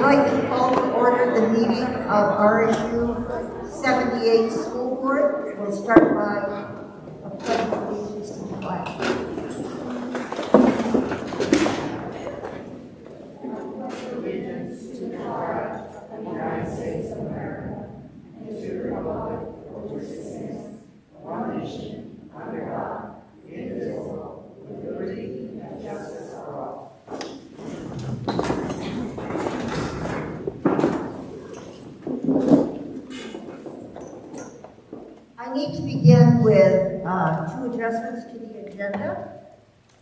I'd like to call to order the meeting of RSU 78 School Board. We'll start by a pledge of allegiance to the flag. Allegiance to the flag of the United States of America and to the republic for which it stands, one nation, under God, indivisible, with liberty and justice for all. I need to begin with two adjustments to the agenda.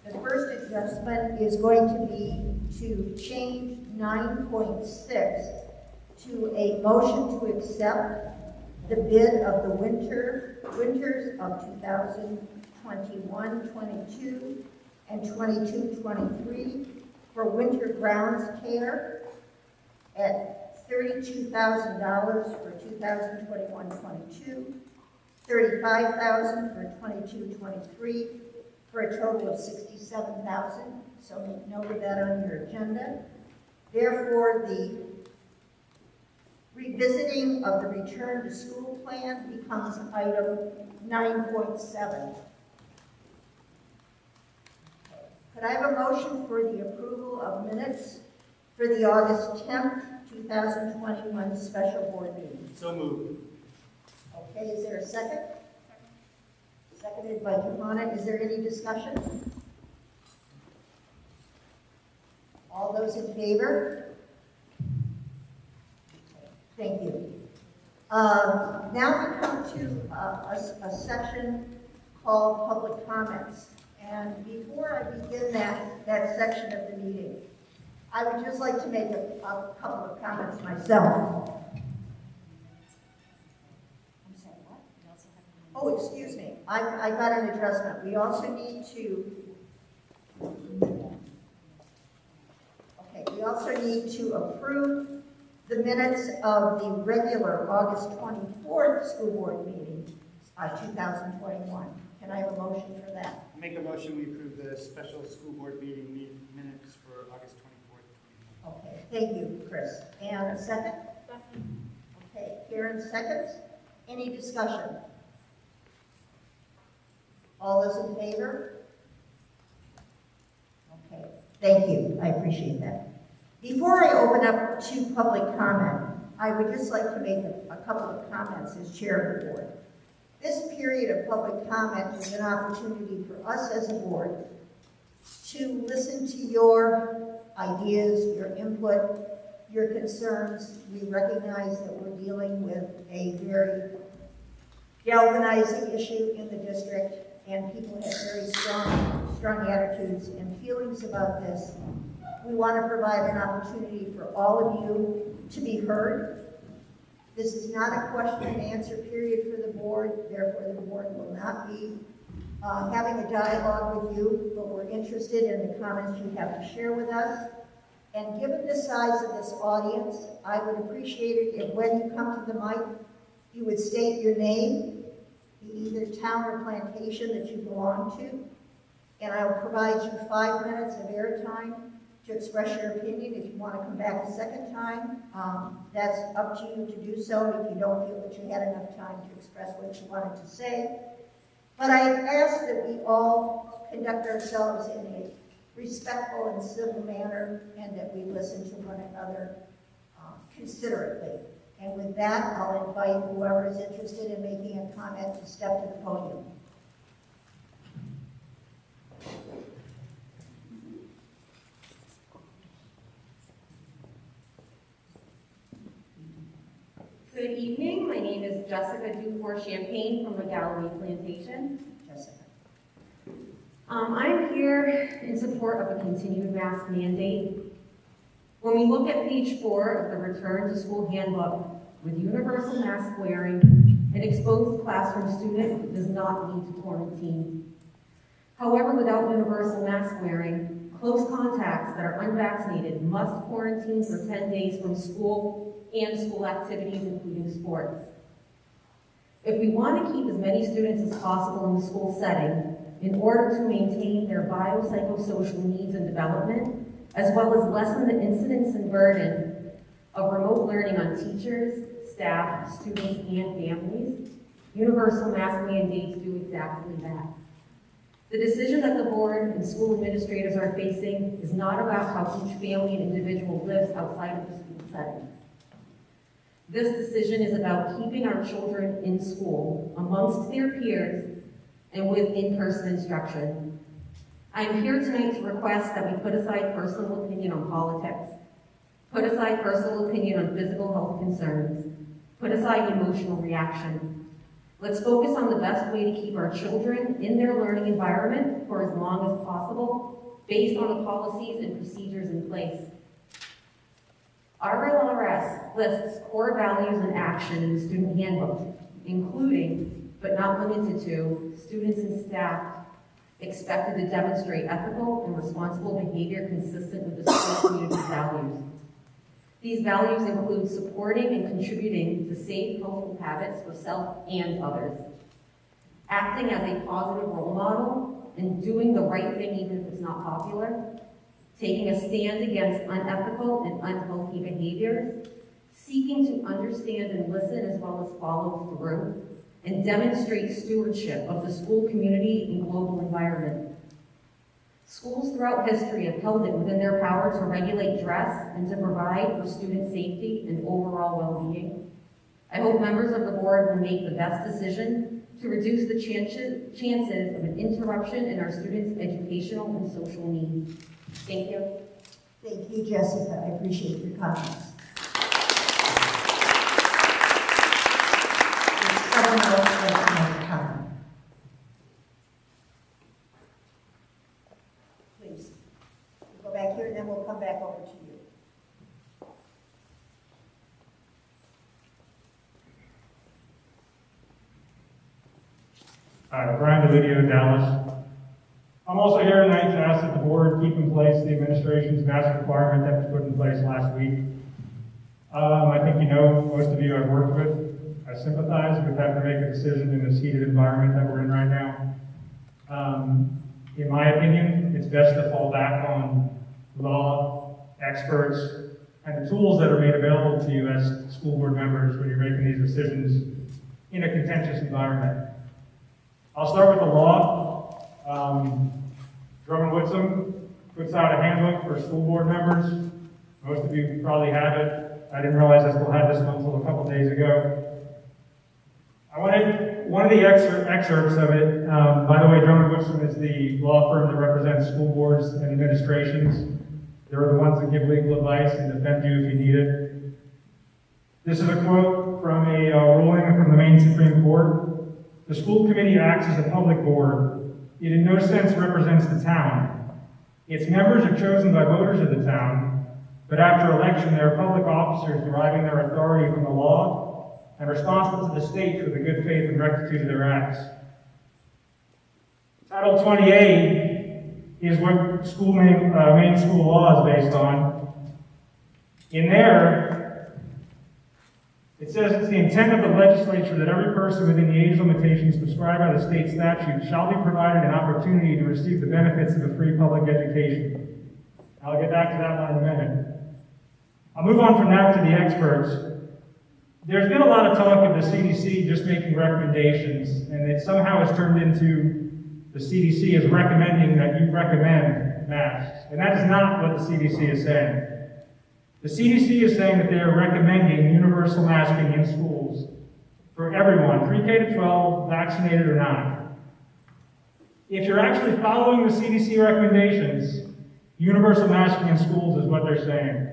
The first adjustment is going to be to change 9.6 to a motion to accept the bid of the winters of 2021-22 and 22-23 for winter grounds care at $32,000 for 2021-22. $35,000 for 22-23 for a total of $67,000. So make note of that on your agenda. Therefore, the revisiting of the return to school plan becomes item 9.7. Could I have a motion for the approval of minutes for the August 10th, 2021 special board meeting? So moved. Okay, is there a second? Seconded by Johanna. Is there any discussion? All those in favor? Okay, thank you. Now we come to a section called public comments. And before I begin that section of the meeting, I would just like to make a couple of comments myself. Oh, excuse me. I got an adjustment. We also need to approve the minutes of the regular August 24th school board meeting, 2021. Can I have a motion for that? I make a motion we approve the special school board meeting minutes for August 24th. Okay, thank you, Chris. And a second? Okay, Karen seconds. Any discussion? All those in favor? Okay, thank you. I appreciate that. Before I open up to public comment, I would just like to make a couple of comments as chair of the board. This period of public comment is an opportunity for us as a board to listen to your ideas, your input, your concerns. We recognize that we're dealing with a very galvanizing issue in the district, and people have very strong attitudes and feelings about this. We want to provide an opportunity for all of you to be heard. This is not a question and answer period for the board, therefore the board will not be having a dialogue with you, but we're interested in the comments you have to share with us. And given the size of this audience, I would appreciate it if when you come to the mic, you would state your name, either town or plantation that you belong to, and I will provide you 5 minutes of airtime to express your opinion. If you want to come back a second time, that's up to you to do so if you don't feel that you had enough time to express what you wanted to say. But I ask that we all conduct ourselves in a respectful and civil manner, and that we listen to one another considerately. And with that, I'll invite whoever is interested in making a comment to step to the podium. Good evening. My name is Jessica Dufour-Champagne from McGalloway Plantation. Jessica. I'm here in support of a continued mask mandate. When we look at page 4 of the Return to School Handbook, with universal mask wearing, an exposed classroom student does not need to quarantine. However, without universal mask wearing, close contacts that are unvaccinated must quarantine for 10 days from school and school activities, including sports. If we want to keep as many students as possible in the school setting, in order to maintain their biopsychosocial needs and development, as well as lessen the incidence and burden of remote learning on teachers, staff, students, and families, universal mask mandates do exactly that. The decision that the board and school administrators are facing is not about how each family and individual lives outside of the school setting. This decision is about keeping our children in school amongst their peers and with in-person instruction. I am here tonight to request that we put aside personal opinion on politics, put aside personal opinion on physical health concerns, put aside emotional reaction. Let's focus on the best way to keep our children in their learning environment for as long as possible, based on the policies and procedures in place. Our LRS lists core values and action in the student handbook, including, but not limited to, students and staff expected to demonstrate ethical and responsible behavior consistent with the school community's values. These values include supporting and contributing to safe, healthful habits for self and others, acting as a positive role model and doing the right thing even if it's not popular, taking a stand against unethical and unhealthy behaviors, seeking to understand and listen as well as follow through, and demonstrate stewardship of the school community and global environment. Schools throughout history have held it within their power to regulate dress and to provide for student safety and overall well-being. I hope members of the board will make the best decision to reduce the chances of an interruption in our students' educational and social needs. Thank you. Thank you, Jessica. I appreciate your comments. Does someone else like to make a comment? Please. We'll go back here and then we'll come back over to you. Brian DeLidio, Dallas. I'm also here tonight to ask that the board keep in place the administration's mask requirement that was put in place last week. I think you know, most of you I've worked with. I sympathize with having to make a decision in this heated environment that we're in right now. In my opinion, it's best to fall back on law, experts, and the tools that are made available to you as school board members when you're making these decisions in a contentious environment. I'll start with the law. Drummond Woodsum puts out a handbook for school board members. Most of you probably have it. I didn't realize I still had this one until a couple days ago. I wanted one of the excerpts of it. By the way, Drummond Woodsum is the law firm that represents school boards and administrations. They're the ones that give legal advice and defend you if you need it. This is a quote from a ruling from the Maine Supreme Court. The school committee acts as a public board. It in no sense represents the town. Its members are chosen by voters of the town, but after election they are public officers deriving their authority from the law and responsible to the state for the good faith and rectitude of their acts. Title 20A is what Maine school law is based on. In there, it says it's the intent of the legislature that every person within the age limitations prescribed by the state statute shall be provided an opportunity to receive the benefits of a free public education. I'll get back to that one in a minute. I'll move on from that to the experts. There's been a lot of talk of the CDC just making recommendations, and it somehow has turned into the CDC is recommending that you recommend masks. And that is not what the CDC is saying. The CDC is saying that they are recommending universal masking in schools for everyone, pre-K to 12, vaccinated or not. If you're actually following the CDC recommendations, universal masking in schools is what they're saying.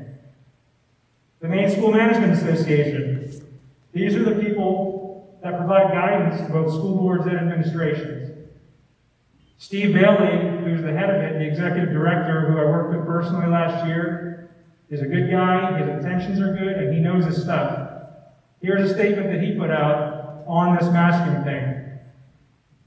The Maine School Management Association, these are the people that provide guidance to both school boards and administrations. Steve Bailey, who's the head of it, the executive director, who I worked with personally last year, is a good guy, his intentions are good, and he knows his stuff. Here's a statement that he put out on this masking thing.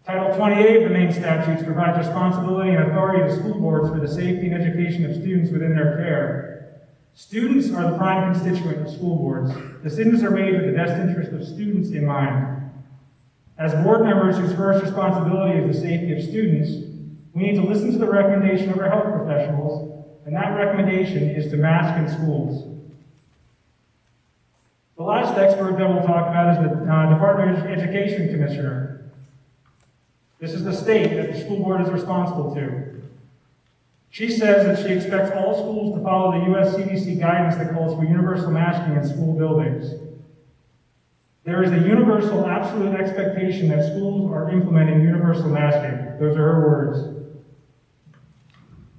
Title 28 of the Maine statutes provides responsibility and authority to school boards for the safety and education of students within their care. Students are the prime constituent of school boards. Decisions are made with the best interest of students in mind. As board members whose first responsibility is the safety of students, we need to listen to the recommendation of our health professionals, and that recommendation is to mask in schools. expert that we'll talk about is the Department of Education Commissioner. This is the state that the school board is responsible to. She says that she expects all schools to follow the U.S. CDC guidance that calls for universal masking in school buildings. There is a universal, absolute expectation that schools are implementing universal masking. Those are her words.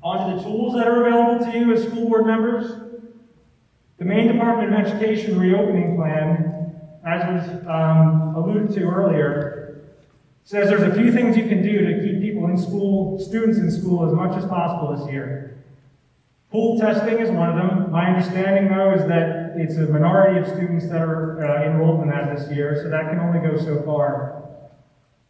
On to the tools that are available to you as school board members. The Maine Department of Education reopening plan, as was alluded to earlier, says there's a few things you can do to keep people in school, students in school as much as possible this year. Pool testing is one of them. My understanding, though, is that it's a minority of students that are enrolled in that this year, so that can only go so far.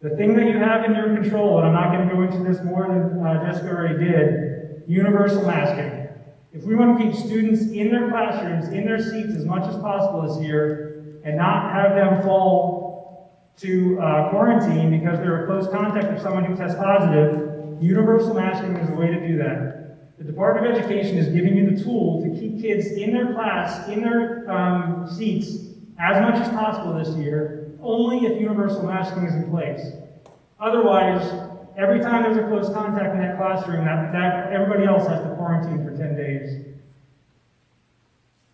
The thing that you have in your control, and I'm not going to go into this more than Jessica already did, universal masking. If we want to keep students in their classrooms, in their seats as much as possible this year, and not have them fall to quarantine because they're a close contact of someone who tests positive, universal masking is a way to do that. The Department of Education is giving you the tool to keep kids in their class, in their seats, as much as possible this year, only if universal masking is in place. Otherwise, every time there's a close contact in that classroom, that everybody else has to quarantine for 10 days.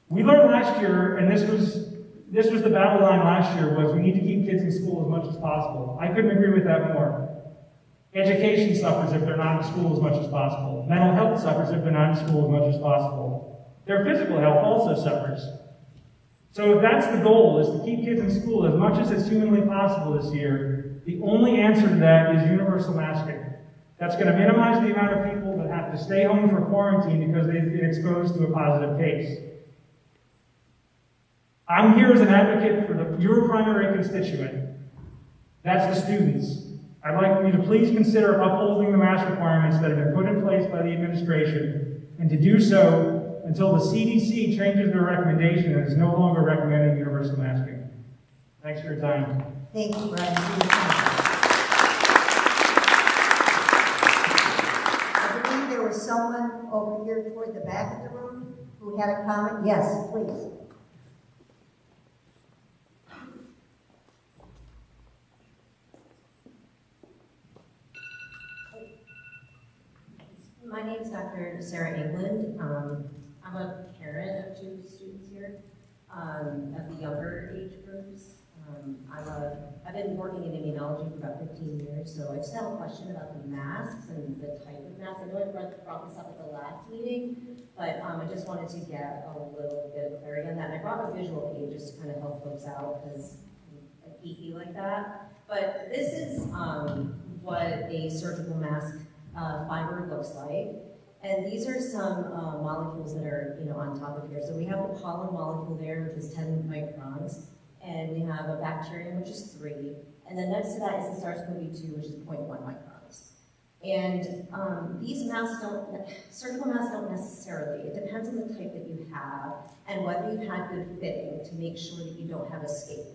We learned last year, and this was the battle line last year, was we need to keep kids in school as much as possible. I couldn't agree with that more. Education suffers if they're not in school as much as possible. Mental health suffers if they're not in school as much as possible. Their physical health also suffers. So if that's the goal, is to keep kids in school as much as it's humanly possible this year, the only answer to that is universal masking. That's going to minimize the amount of people that have to stay home for quarantine because they've been exposed to a positive case. I'm here as an advocate for your primary constituent. That's the students. I'd like you to please consider upholding the mask requirements that have been put in place by the administration, and to do so until the CDC changes their recommendation and is no longer recommending universal masking. Thanks for your time. Thank you, Brian, for your time. I believe there was someone over here toward the back of the room who had a comment. Yes, please. My name is Dr. Sarah England. I'm a parent of 2 students here, of the younger age groups. I've been working in immunology for about 15 years, so I just have a question about the masks and the type of mask. I know I brought this up at the last meeting, but I just wanted to get a little bit of clarity on that. And I brought a visual aid just to kind of help folks out because I'm geeky like that. But this is what a surgical mask fiber looks like. And these are some molecules that are on top of here. So we have the pollen molecule there, which is 10 microns. And we have a bacterium, which is 3. And then next to that is the SARS-CoV-2, which is 0.1 microns. And these masks surgical masks don't necessarily. It depends on the type that you have and whether you've had good fitting to make sure that you don't have escape.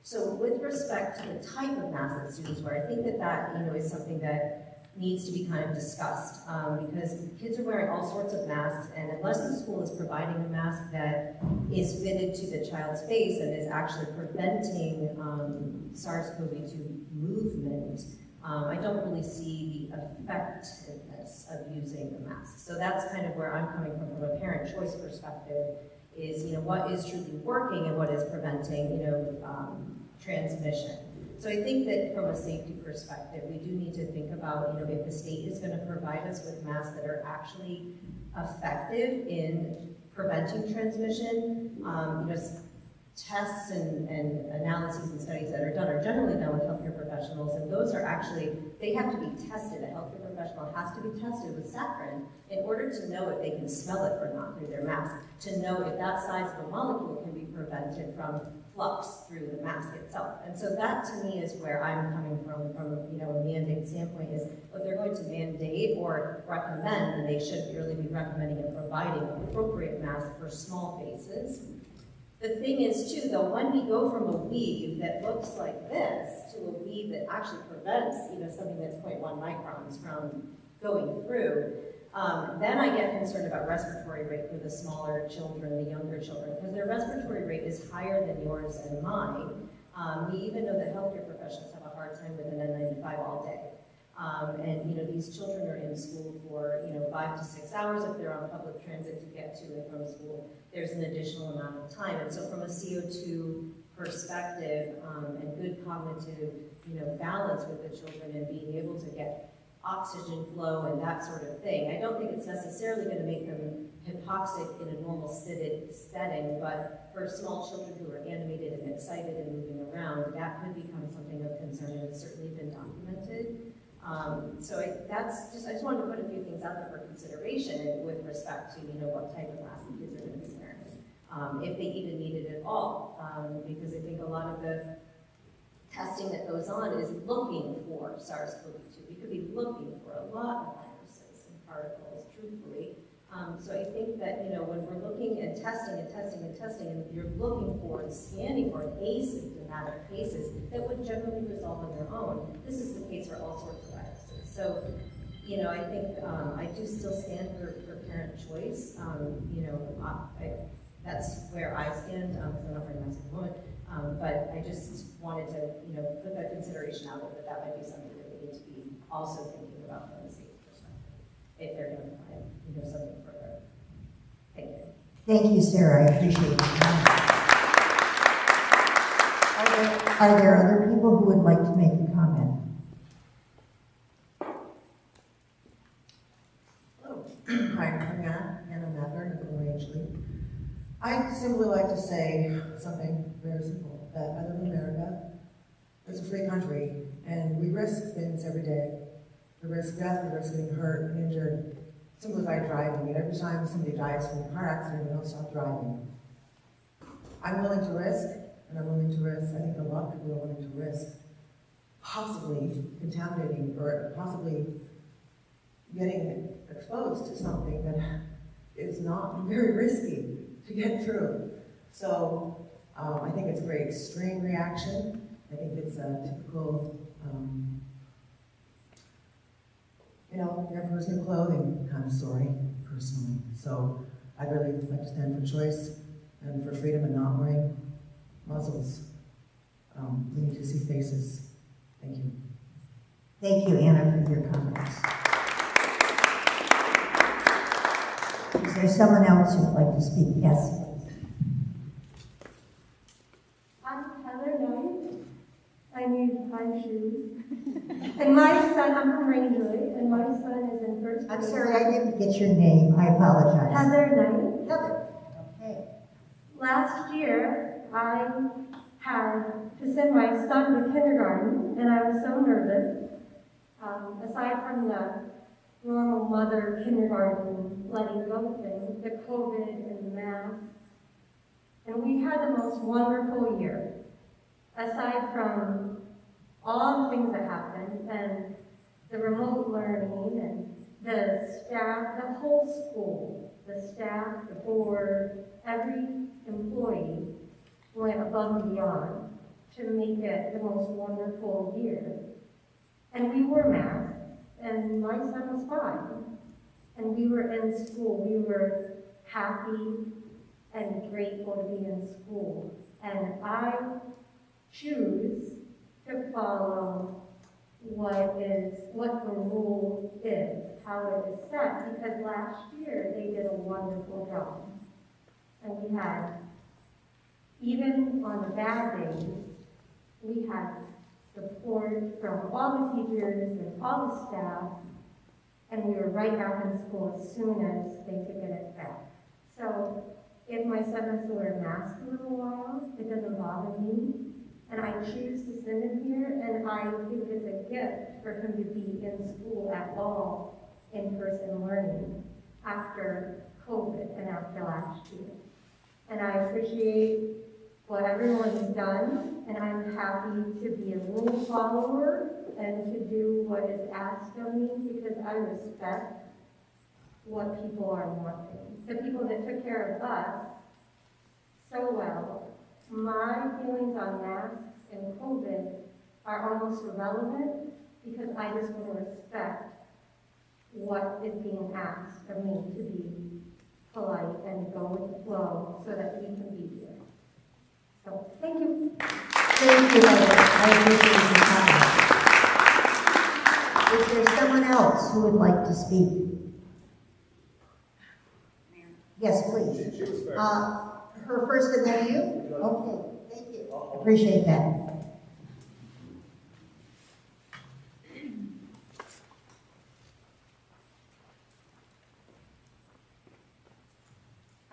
So with respect to the type of mask that students wear, I think that is something that needs to be kind of discussed because kids are wearing all sorts of masks, and unless the school is providing a mask that is fitted to the child's face and is actually preventing SARS-CoV-2 movement, I don't really see the effectiveness of using the mask. So that's kind of where I'm coming from a parent choice perspective, is what is truly working and what is preventing transmission. So I think that from a safety perspective, we do need to think about, if the state is going to provide us with masks that are actually effective in preventing transmission, tests and analyses and studies that are done are generally done with healthcare professionals, and those are actually, they have to be tested. A healthcare professional has to be tested with saccharin in order to know if they can smell it or not through their mask, to know if that size of a molecule can be prevented from flux through the mask itself. And so that to me is where I'm coming from a mandate standpoint, is if they're going to mandate or recommend, then they should really be recommending and providing appropriate masks for small faces. The thing is too, though, when we go from a weave that looks like this to a weave that actually prevents something that's 0.1 microns from going through, then I get concerned about respiratory rate for the smaller children, the younger children, because their respiratory rate is higher than yours and mine. We even know that healthcare professionals have a hard time with an N95 all day. And these children are in school for 5 to 6 hours. If they're on public transit to get to and from school, there's an additional amount of time. And so from a CO2 perspective and good cognitive balance with the children and being able to get oxygen flow and that sort of thing, I don't think it's necessarily going to make them hypoxic in a normal setting, but for small children who are animated and excited and moving around, that could become something of concern, and it's certainly been documented. I just wanted to put a few things out there for consideration with respect to what type of mask the kids are going to be wearing, if they even need it at all, because I think a lot of the testing that goes on is looking for SARS-CoV-2. We could be looking for a lot of viruses and particles, truthfully. So I think that, when we're looking and testing, and you're looking for and scanning for asymptomatic cases that would generally resolve on their own, this is the case for all sorts of viruses. So, I think I do still stand for parent choice. That's where I stand, because I'm not very nice at the moment. But I just wanted to, put that consideration out there, that might be something that we need to be also thinking about from the safety perspective, if they're going to provide, something further. Thank you. Thank you, Sarah. I appreciate it. Are there other people who would like to make a comment? Hello. Hi, I'm Anna Mather, Nicole Rangeley. I'd simply like to say something very simple, that I live in America. It's a free country, and we risk things every day. We risk death, we risk getting hurt, injured, simply by driving. And every time somebody dies from a car accident, we don't stop driving. I'm willing to risk, and I'm willing to risk, I think a lot of people are willing to risk possibly contaminating or possibly getting exposed to something that is not very risky to get through. So I think it's a very extreme reaction. I think it's a typical, emperor's new clothing kind of story, personally. So I'd really like to stand for choice and for freedom and not wearing muzzles. We need to see faces. Thank you. Thank you, Anna, for your comments. Is there someone else who would like to speak? Yes, please. I'm Heather Knight. I need 5 shoes. And my son, I'm from Rangeley, and my son is in first grade. I'm sorry, I didn't get your name. I apologize. Heather Knight. Heather. Okay. Last year, I had to send my son to kindergarten, and I was so nervous. Aside from the normal mother kindergarten letting go thing, the COVID and the mask. And we had the most wonderful year. Aside from all the things that happened, and the remote learning, and the staff, the whole school, the staff, the board, every employee went above and beyond to make it the most wonderful year. And we wore masks, and my son was fine. And we were in school. We were happy and grateful to be in school. And I choose to follow what the rule is, how it is set, because last year they did a wonderful job. And we had, even on the bad days, we had support from all the teachers and all the staff, and we were right back in school as soon as they could get it back. So if my son has to wear a mask for a little while, it doesn't bother me. And I choose to send him here, and I think it's a gift for him to be in school at all in-person learning after COVID and after last year. And I appreciate what everyone's done, and I'm happy to be a rule follower and to do what is asked of me, because I respect what people are wanting. The people that took care of us so well. My feelings on masks and COVID are almost irrelevant, because I just want to respect what is being asked of me to be polite and go with the flow so that we can be here. I appreciate your comment. Is there someone else who would like to speak? Yes, please. She was first. Her first and then you? Okay, thank you. Appreciate that.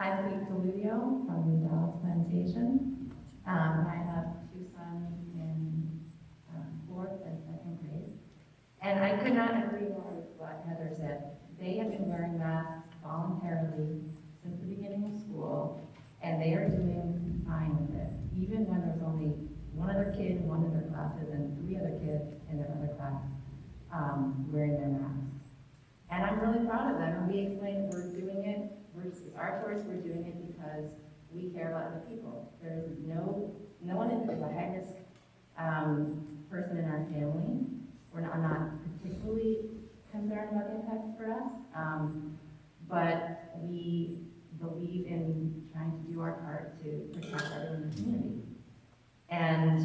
I'm Kate DeLudio from the Dallas Plantation. I have two sons in fourth and second grade. And I could not agree more with what Heather said. They have been wearing masks voluntarily since the beginning of school, and they are doing fine with it, even when there's only one other kid in one of their classes and three other kids in their other class wearing their masks. And I'm really proud of them, and we explained we're doing it, it's our choice, we're doing it because we care about other people. There is no one is a high-risk person in our family. I'm not particularly concerned about the impacts for us, but we believe in trying to do our part to protect everyone in the community. And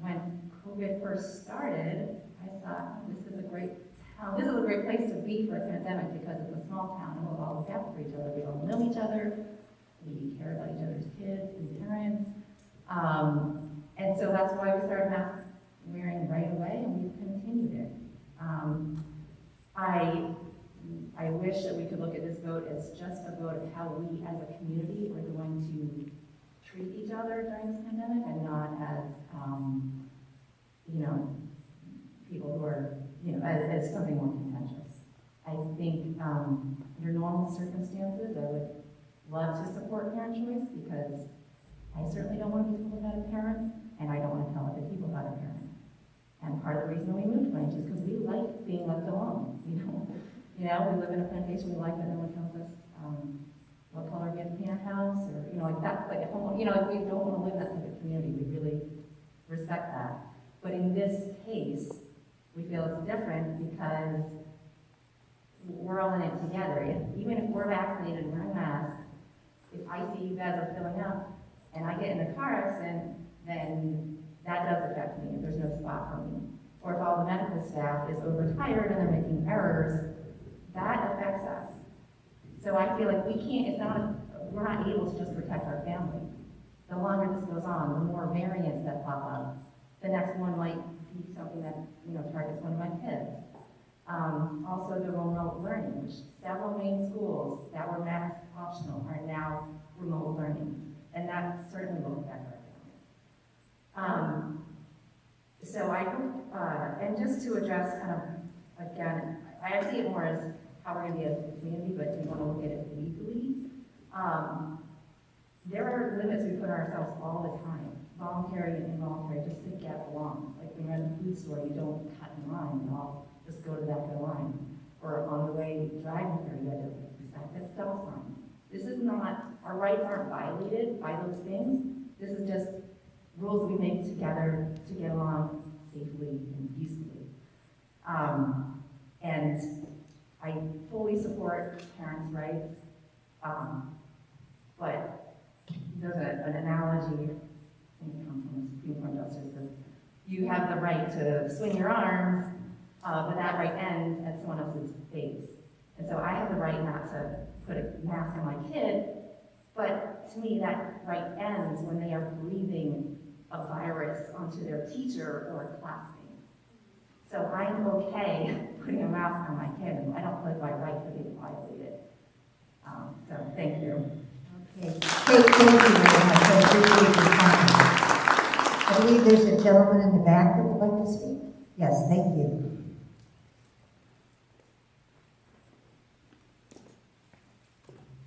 when COVID first started, I thought, this is a great town. This is a great place to be for a pandemic because it's a small town and we'll all look out for each other. We all know each other. We care about each other's kids and parents. And so that's why we started mask wearing right away, and we've continued it. I wish that we could look at this vote as just a vote of how we as a community are going to treat each other during this pandemic, and not as, people who are, as something more contentious. I think under normal circumstances, I would love to support parent choice because I certainly don't want to be told about a parent, and I don't want to tell other people about a parent. And part of the reason we moved Ranch is because we like being left alone. We live in a plantation. We like that no one tells us what color we have to paint our house, or like that. Like at home, we don't want to live in that type of community. We really respect that. But in this case, we feel it's different because we're all in it together. Even if we're vaccinated and wearing masks, if I see you guys are filling up and I get in a car accident, then that does affect me if there's no spot for me. Or if all the medical staff is overtired and they're making errors, that affects us. So I feel like we're not able to just protect our family. The longer this goes on, the more variants that pop up. The next one might be something that, targets one of my kids. Also the remote learning, which several main schools that were mask optional are now remote learning. And that certainly will affect our family. So I hope, and just to address again, I see it more as how we're going to be as a community, but we want to look at it legally. There are limits we put on ourselves all the time, voluntary and involuntary, just to get along. Like when you're in the food store, you don't cut in line, you all just go to the back of the line. Or on the way driving here, you have to respect that stop sign. This is not, our rights aren't violated by those things. This is just rules we make together to get along safely and peacefully. And I fully support parents' rights, but there's an analogy, I think it comes from the Supreme Court justice, that you have the right to swing your arms, but that right ends at someone else's face. And so I have the right not to put a mask on my kid, but to me that right ends when they are breathing a virus onto their teacher or a classmate. So I'm okay putting a mask on my kid, and I don't feel like my rights are being violated. So thank you. Okay. Thank you very much. I appreciate your comment. I believe there's a gentleman in the back that would like to speak. Yes, thank you.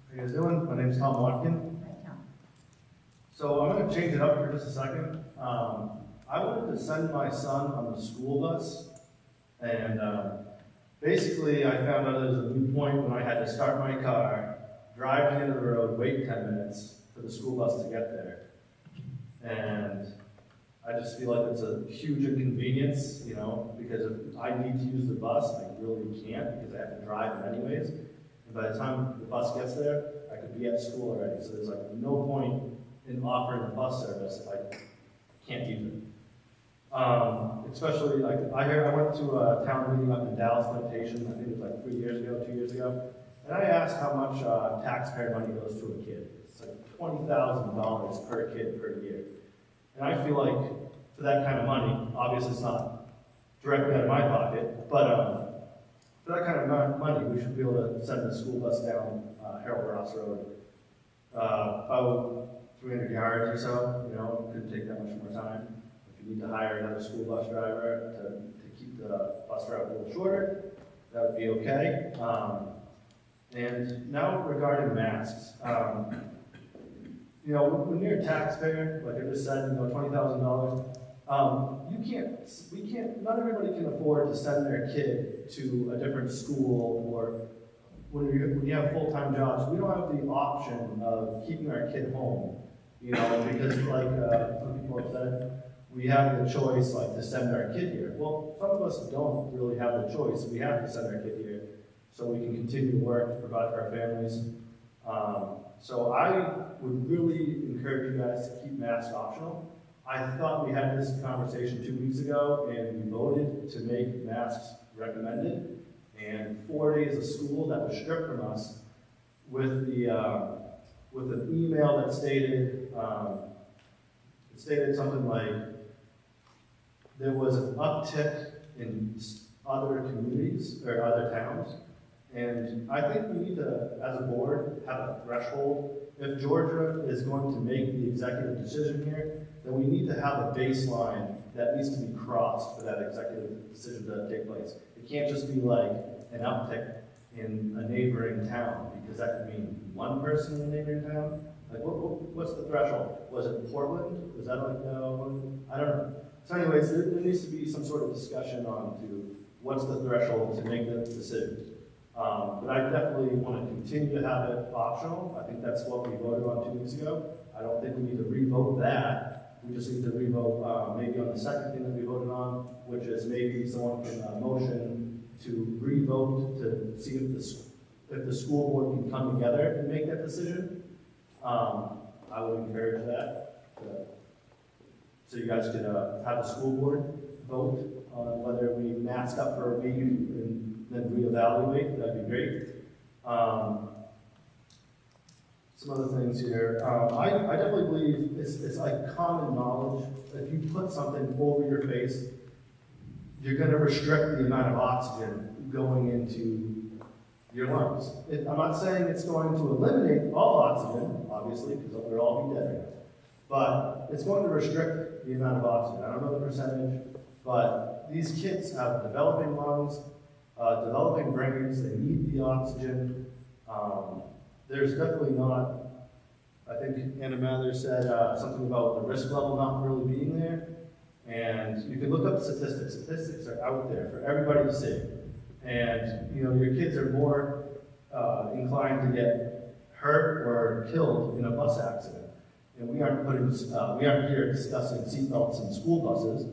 How you guys doing? My name is Tom Watkin. So I'm going to change it up for just a second. I wanted to send my son on the school bus, and basically I found out there was a new point when I had to start my car, drive to the end of the road, wait 10 minutes for the school bus to get there. And I just feel like it's a huge inconvenience, because if I need to use the bus, I really can't because I have to drive it anyways. And by the time the bus gets there, I could be at school already. So there's no point in offering the bus service if I can't use it. Especially, like, I went to a town meeting up in Dallas, Temptation, I think it was like 2 years ago, and I asked how much taxpayer money goes to a kid. It's like $20,000 per kid per year. And I feel like for that kind of money, obviously it's not directly out of my pocket, but for that kind of money, we should be able to send the school bus down Harold Ross Road about 300 yards or so. You know, it couldn't take that much more time. If you need to hire another school bus driver to keep the bus route a little shorter, that would be okay. And now regarding masks, you know, when you're a taxpayer, like I just said, you know, $20,000, not everybody can afford to send their kid to a different school, or when you have full-time jobs, we don't have the option of keeping our kid home, you know, because like some people have said, we have the choice like to send our kid here. Well, some of us don't really have the choice. We have to send our kid here so we can continue to work, provide for our families. So I would really encourage you guys to keep masks optional. I thought we had this conversation 2 weeks ago, and we voted to make masks recommended. And 4 days of school that was stripped from us with with an email that stated something like there was an uptick in other communities or other towns. And I think we need to, as a board, have a threshold. If Georgia is going to make the executive decision here, then we need to have a baseline that needs to be crossed for that executive decision to take place. It can't just be like an uptick in a neighboring town, because that could mean one person in a neighboring town. Like, what's the threshold? Was it Portland? Was that like, no? I don't know. So anyways, there needs to be some sort of discussion on to what's the threshold to make that decision. But I definitely want to continue to have it optional. I think that's what we voted on 2 weeks ago. I don't think we need to revote that. We just need to revote maybe on the second thing that we voted on, which is maybe someone can motion to revote to see if the school board can come together and make that decision. I would encourage that. So you guys could have the school board vote on whether we mask up for a week and then reevaluate. That'd be great. Some other things here. I definitely believe it's like common knowledge. If you put something over your face, you're going to restrict the amount of oxygen going into your lungs. I'm not saying it's going to eliminate all oxygen, obviously, because we'll all be dead. But it's going to restrict the amount of oxygen. I don't know the percentage, but these kids have developing lungs, developing brains. They need the oxygen. There's definitely not, I think Anna Mather said something about the risk level not really being there. And you can look up statistics. Statistics are out there for everybody to see. And, you know, your kids are more inclined to get hurt or killed in a bus accident. And we aren't here discussing seatbelts in school buses.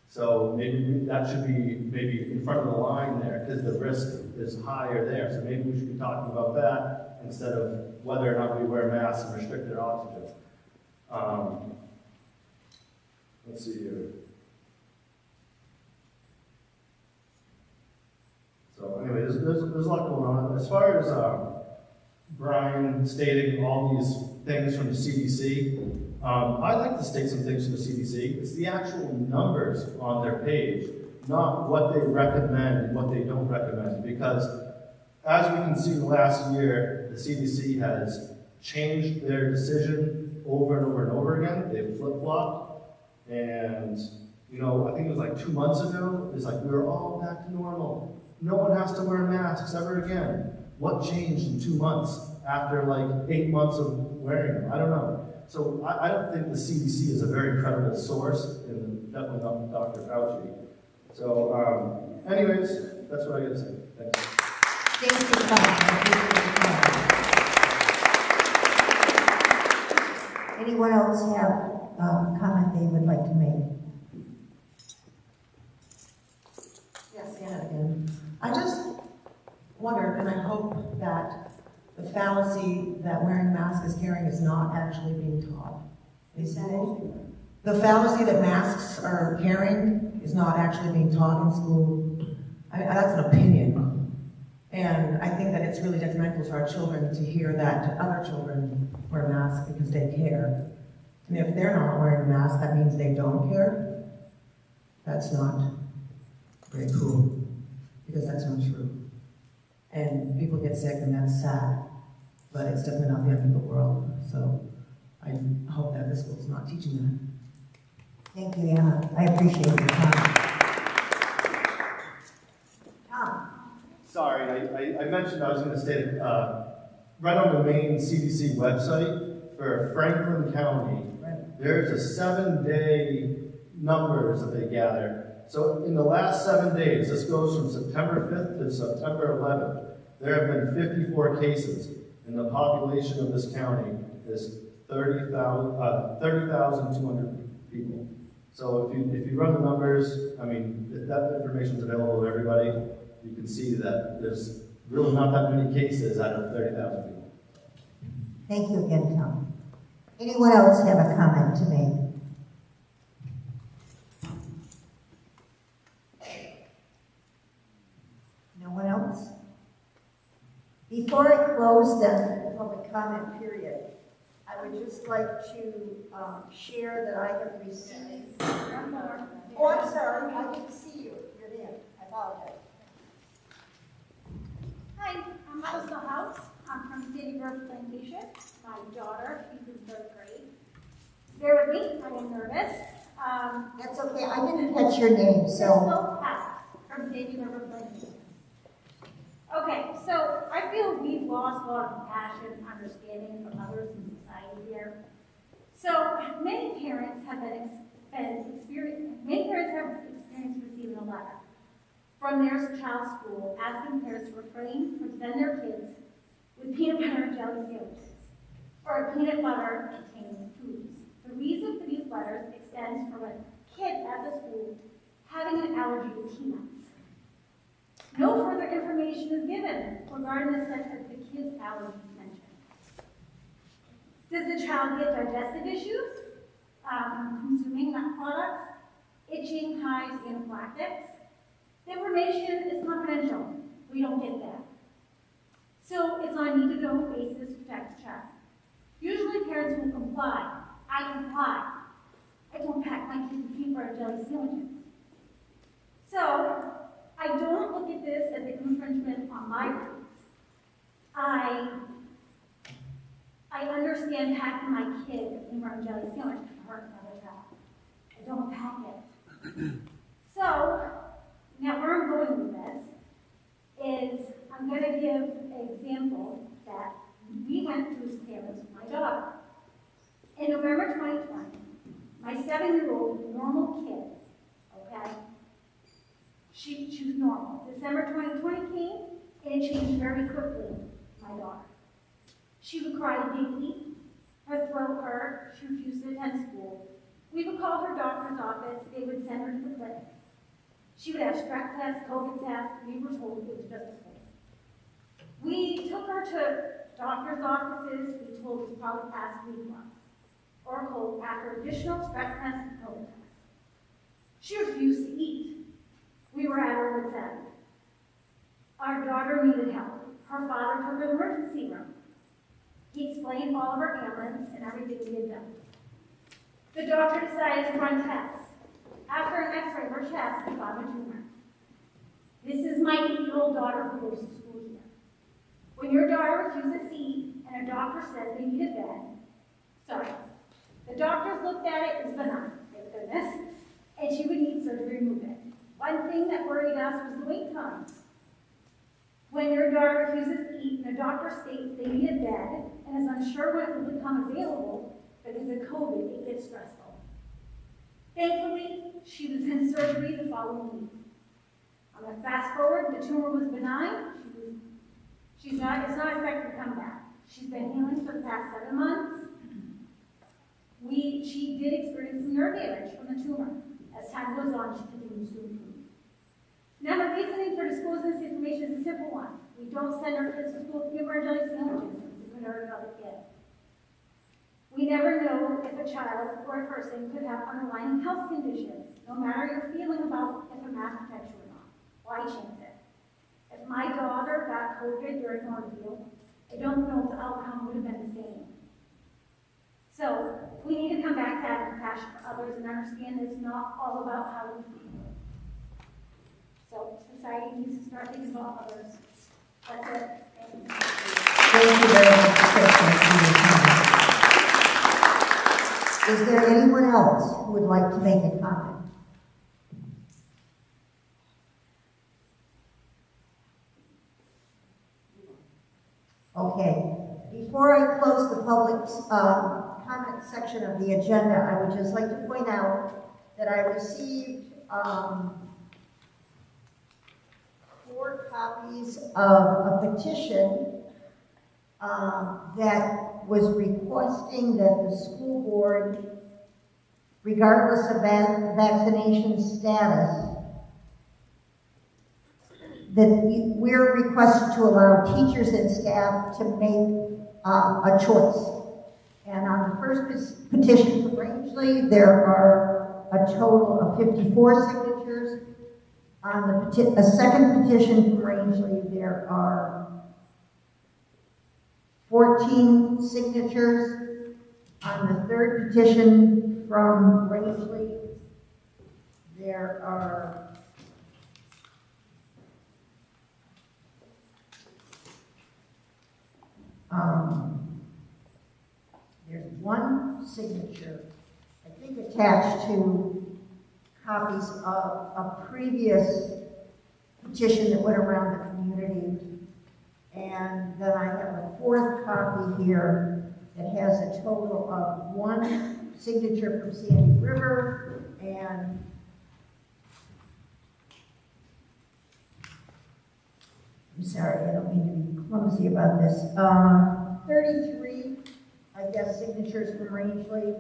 So maybe that should be maybe in front of the line there, because the risk is higher there. So maybe we should be talking about that instead of whether or not we wear masks and restrict their oxygen. Let's see here. So anyway, there's a lot going on. As far as Brian stating all these things from the CDC, I'd like to state some things from the CDC. It's the actual numbers on their page, not what they recommend and what they don't recommend. Because as we can see in the last year, the CDC has changed their decision over and over and over again. They've flip-flopped. And, you know, I think it was like 2 months ago, it's like we were all back to normal. No one has to wear masks ever again. What changed in 2 months after like 8 months of wearing them? I don't know. So I don't think the CDC is a very credible source, and definitely not Dr. Fauci. So, anyways, that's what I got to say. Thanks. Thank you, Tom. Anyone else have a comment they would like to make? Yes, Anna again. I just wonder, and I hope that the fallacy that wearing a mask is caring is not actually being taught in schools. The fallacy that masks are caring is not actually being taught in school, that's an opinion. And I think that it's really detrimental to our children to hear that other children wear masks because they care. And if they're not wearing a mask, that means they don't care. That's not very cool, because that's not true. And people get sick, and that's sad, but it's definitely not the end of the world. So I hope that the school's not teaching that. Thank you, Anna. I appreciate your time. Tom? Sorry, I mentioned I was going to state right on the main CDC website for Franklin County, there's a 7-day numbers that they gather. So in the last 7 days, this goes from September 5th to September 11th, there have been 54 cases, and the population of this county is 30,200 people. So if you run the numbers, I mean, if that information is available to everybody, you can see that there's really not that many cases out of 30,000 people. Thank you again, Tom. Anyone else have a comment to make? No one else? Before I close the public comment period, I would just like to share that I have received. Oh, I'm sorry, I didn't see you. You're in. I apologize. Hi, I'm Melissa House. I'm from City Grove Plantation. My daughter, she's in 3rd grade. Bear with me, I am nervous. That's okay. I didn't catch your name, so. Crystal House from City Grove Plantation. Okay, so I feel we've lost a lot of compassion, understanding from others in society here. So many parents have experienced receiving a letter from their child's school asking parents to refrain from sending their kids with peanut butter and jelly sandwiches or peanut butter containing foods. The reason for these letters extends from a kid at the school having an allergy to peanuts. No further information is given regarding the subject of the kid's allergies mentioned. Does the child get digestive issues consuming nut products, itching, hives, anaphylactics? The information is confidential. We don't get that. So it's on a need-to-know basis to protect the child. Usually parents will comply. I comply. I don't pack my kids with peanut butter and jelly sandwiches. So I don't look at this as an infringement on my rights. I understand packing my kid with peanut butter and jelly sandwich can hurt another child. I don't pack it. So now where I'm going with this is I'm going to give an example that we went through as parents with my daughter. In November 2020, my 7-year-old normal kid, okay, she was normal. December 2020 came, and it changed very quickly, my daughter. She would cry daily, her throat hurt, she refused to attend school. We would call her doctor's office, they would send her to the clinic. She would have strep tests, COVID tests, we were told it was just a cold. We took her to doctor's offices, we told it was probably past reflux or a cold after additional strep tests and COVID tests. She refused to eat. We were at her wit's end. Our daughter needed help. Her father took her to the emergency room. He explained all of our ailments and everything we had done. The doctor decided to run tests. After an x-ray of her chest, we found a tumor. This is my 8-year-old daughter who goes to school here. When your daughter refuses to eat and a doctor says they need a bed, the doctors looked at it as benign, thank goodness, and she would need surgery to remove it. One thing that worried us was the wait times. When your daughter refuses to eat and a doctor states they need a bed and is unsure when it will become available because of COVID, it gets stressful. Thankfully, she was in surgery the following week. I'm going to fast forward, the tumor was benign. It's not expected to come back. She's been healing for the past 7 months. She did experience some nerve damage from the tumor. As time goes on, she continues to improve. Now, the reasoning for disclosing this information is a simple one. We don't send our kids to school with peanut butter and jelly sandwiches because it could hurt another kid. We never know if a child or a person could have underlying health conditions, no matter your feeling about if a mask protects you or not. Why chance it? If my daughter got COVID during ordeal, I don't know if the outcome would have been the same. So we need to come back to having compassion for others and understand it's not all about how we feel. So society needs to start thinking about others. That's it. Thank you. Thank you very much, Kristen, for your comment. Is there anyone else who would like to make a comment? Okay. Before I close the public comment section of the agenda, I would just like to point out that I received 4 copies of a petition that was requesting that the school board, regardless of vaccination status, that we're requested to allow teachers and staff to make a choice. And on the first petition from Rangeley, there are a total of 54 signatures. On the second petition from Rangeley, there are 14 signatures. On the third petition from Rangeley, there are there's 1 signature, I think, attached to copies of a previous petition that went around the community. And then I have a 4th copy here that has a total of 1 signature from Sandy River and I'm sorry, I don't mean to be clumsy about this. 33, I guess, signatures from Rangeley.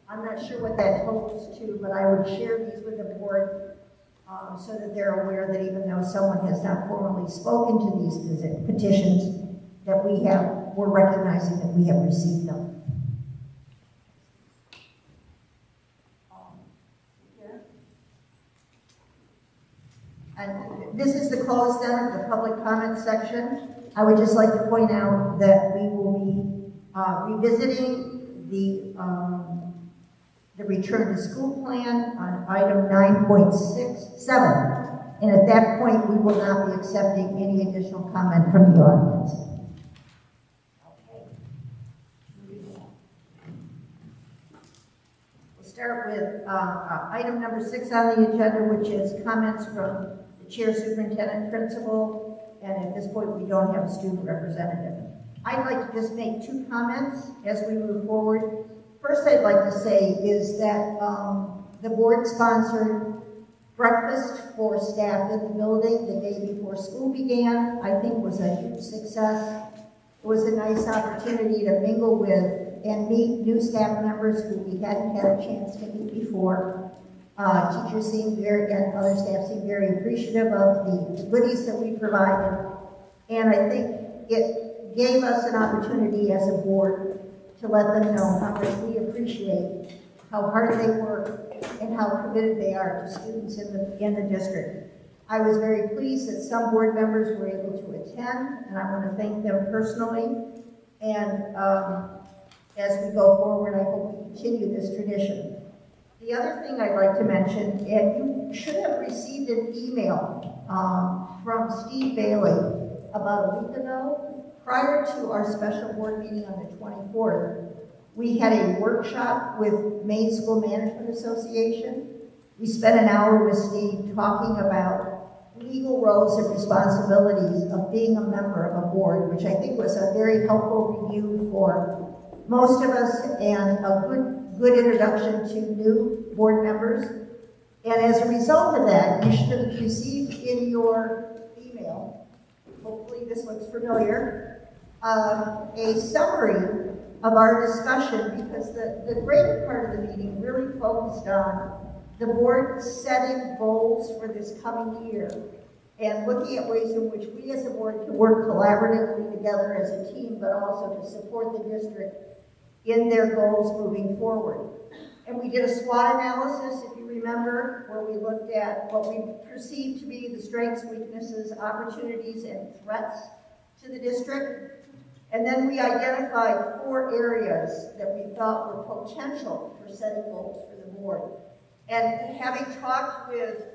I'm not sure what that totals to, but I would share these with the board so that they're aware that even though someone has not formally spoken to these petitions, that we're recognizing that we have received them. And this is the close then of the public comment section. I would just like to point out that we will be revisiting the return to school plan on item 9.67. And at that point, we will not be accepting any additional comment from the audience. Okay. We'll start with item number 6 on the agenda, which is comments from the chair, superintendent, principal, and at this point, we don't have a student representative. I'd like to just make 2 comments as we move forward. First, I'd like to say is that the board sponsored breakfast for staff in the building the day before school began. I think was a huge success. It was a nice opportunity to mingle with and meet new staff members who we hadn't had a chance to meet before. Teachers seemed and other staff seemed very appreciative of the goodies that we provided. And I think it gave us an opportunity as a board to let them know how much we appreciate how hard they work and how committed they are to students in the district. I was very pleased that some board members were able to attend, and I want to thank them personally. And as we go forward, I hope we continue this tradition. The other thing I'd like to mention, and you should have received an email from Steve Bailey about a week ago. Prior to our special board meeting on the 24th, we had a workshop with Maine School Management Association. We spent an hour with Steve talking about legal roles and responsibilities of being a member of a board, which I think was a very helpful review for most of us and a good introduction to new board members. And as a result of that, you should have received in your email, hopefully this looks familiar, a summary of our discussion, because the greater part of the meeting really focused on the board setting goals for this coming year and looking at ways in which we as a board can work collaboratively together as a team, but also to support the district in their goals moving forward. And we did a SWOT analysis, if you remember, where we looked at what we perceived to be the strengths, weaknesses, opportunities, and threats to the district. And then we identified 4 areas that we thought were potential for setting goals for the board. And having talked with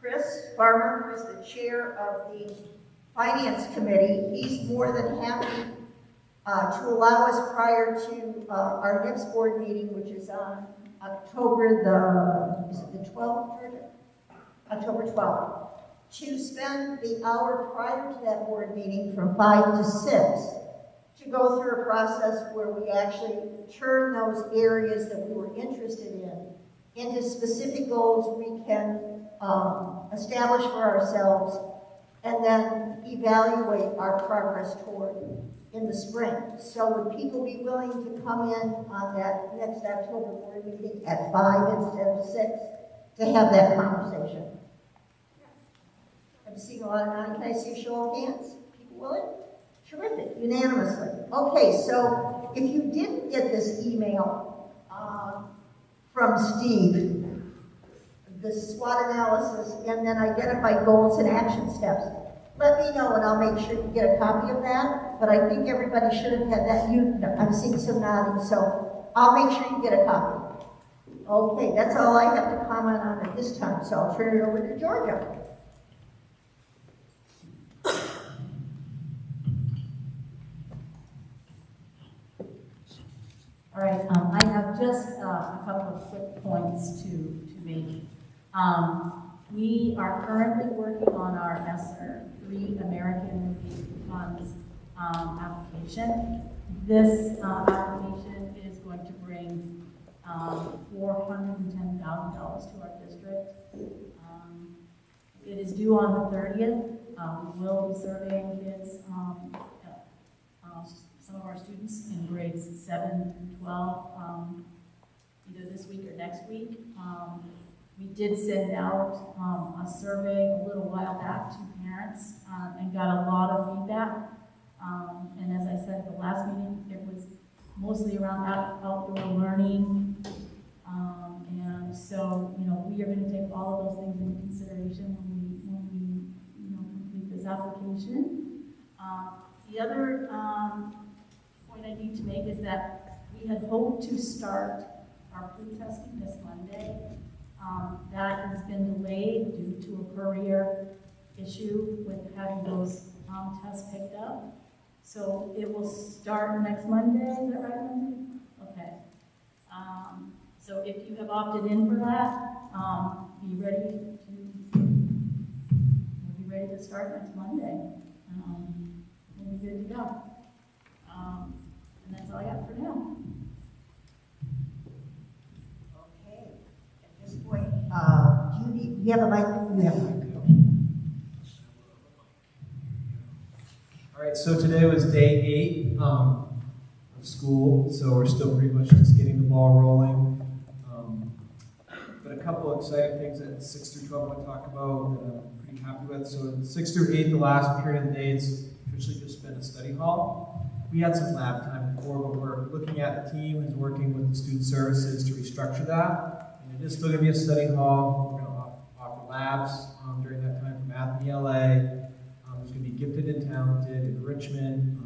Chris Farmer, who is the chair of the Finance Committee, he's more than happy to allow us prior to our next board meeting, which is on October the 12th, Georgia? October 12th, to spend the hour prior to that board meeting from 5 to 6 to go through a process where we actually turn those areas that we were interested in into specific goals we can establish for ourselves and then evaluate our progress toward in the spring. So would people be willing to come in on that next October board meeting at 5 instead of 6 to have that conversation? I'm seeing a lot of nodding. Can I see a show of hands? People willing? Terrific, unanimously. Okay, so if you didn't get this email from Steve, the SWOT analysis, and then identify goals and action steps, let me know and I'll make sure you get a copy of that. But I think everybody should have had that. I'm seeing some nodding, so I'll make sure you get a copy. Okay, that's all I have to comment on at this time, so I'll turn it over to Georgia. All right, I have just a couple of quick points to make. We are currently working on our ESSER 3 American Funds application. This application is going to bring $410,000 to our district. It is due on the 30th. We will be surveying kids, some of our students in grades 7 and 12, either this week or next week. We did send out a survey a little while back to parents and got a lot of feedback. And as I said at the last meeting, it was mostly around outdoor learning. And so, we are going to take all of those things into consideration when we complete this application. The other point I need to make is that we had hoped to start our food testing this Monday. That has been delayed due to a courier issue with having those tests picked up. So it will start next Monday, is that right, Monday? Okay. So if you have opted in for that, be ready to start next Monday. We'll be good to go. And that's all I got for now. Okay. At this point, do you have a mic? You have a mic. All right, so today was day 8 of school, so we're still pretty much just getting the ball rolling. But a couple of exciting things that 6 through 12 I want to talk about that I'm pretty happy with. So 6 through 8, the last period of the day, it's officially just been a study hall. We had some lab time before, but we're looking at the team is working with the student services to restructure that. And it is still going to be a study hall. We're going to offer labs during that time for math and ELA. There's going to be gifted and talented, enrichment,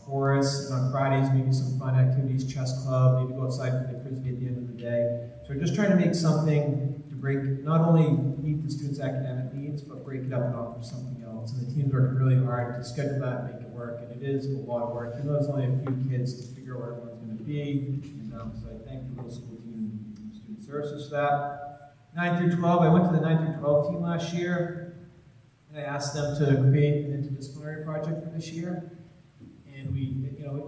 chorus, and on Fridays maybe some fun activities, chess club, maybe go outside and play frisbee at the end of the day. So we're just trying to make something to break, not only meet the students' academic needs, but break it up and offer something else. And the team's working really hard to schedule that and make it work, and it is a lot of work. You know, there's only a few kids to figure out where everyone's going to be, so I thank the middle school team and student services for that. 9 through 12, I went to the 9 through 12 team last year, and I asked them to create an interdisciplinary project for this year. And we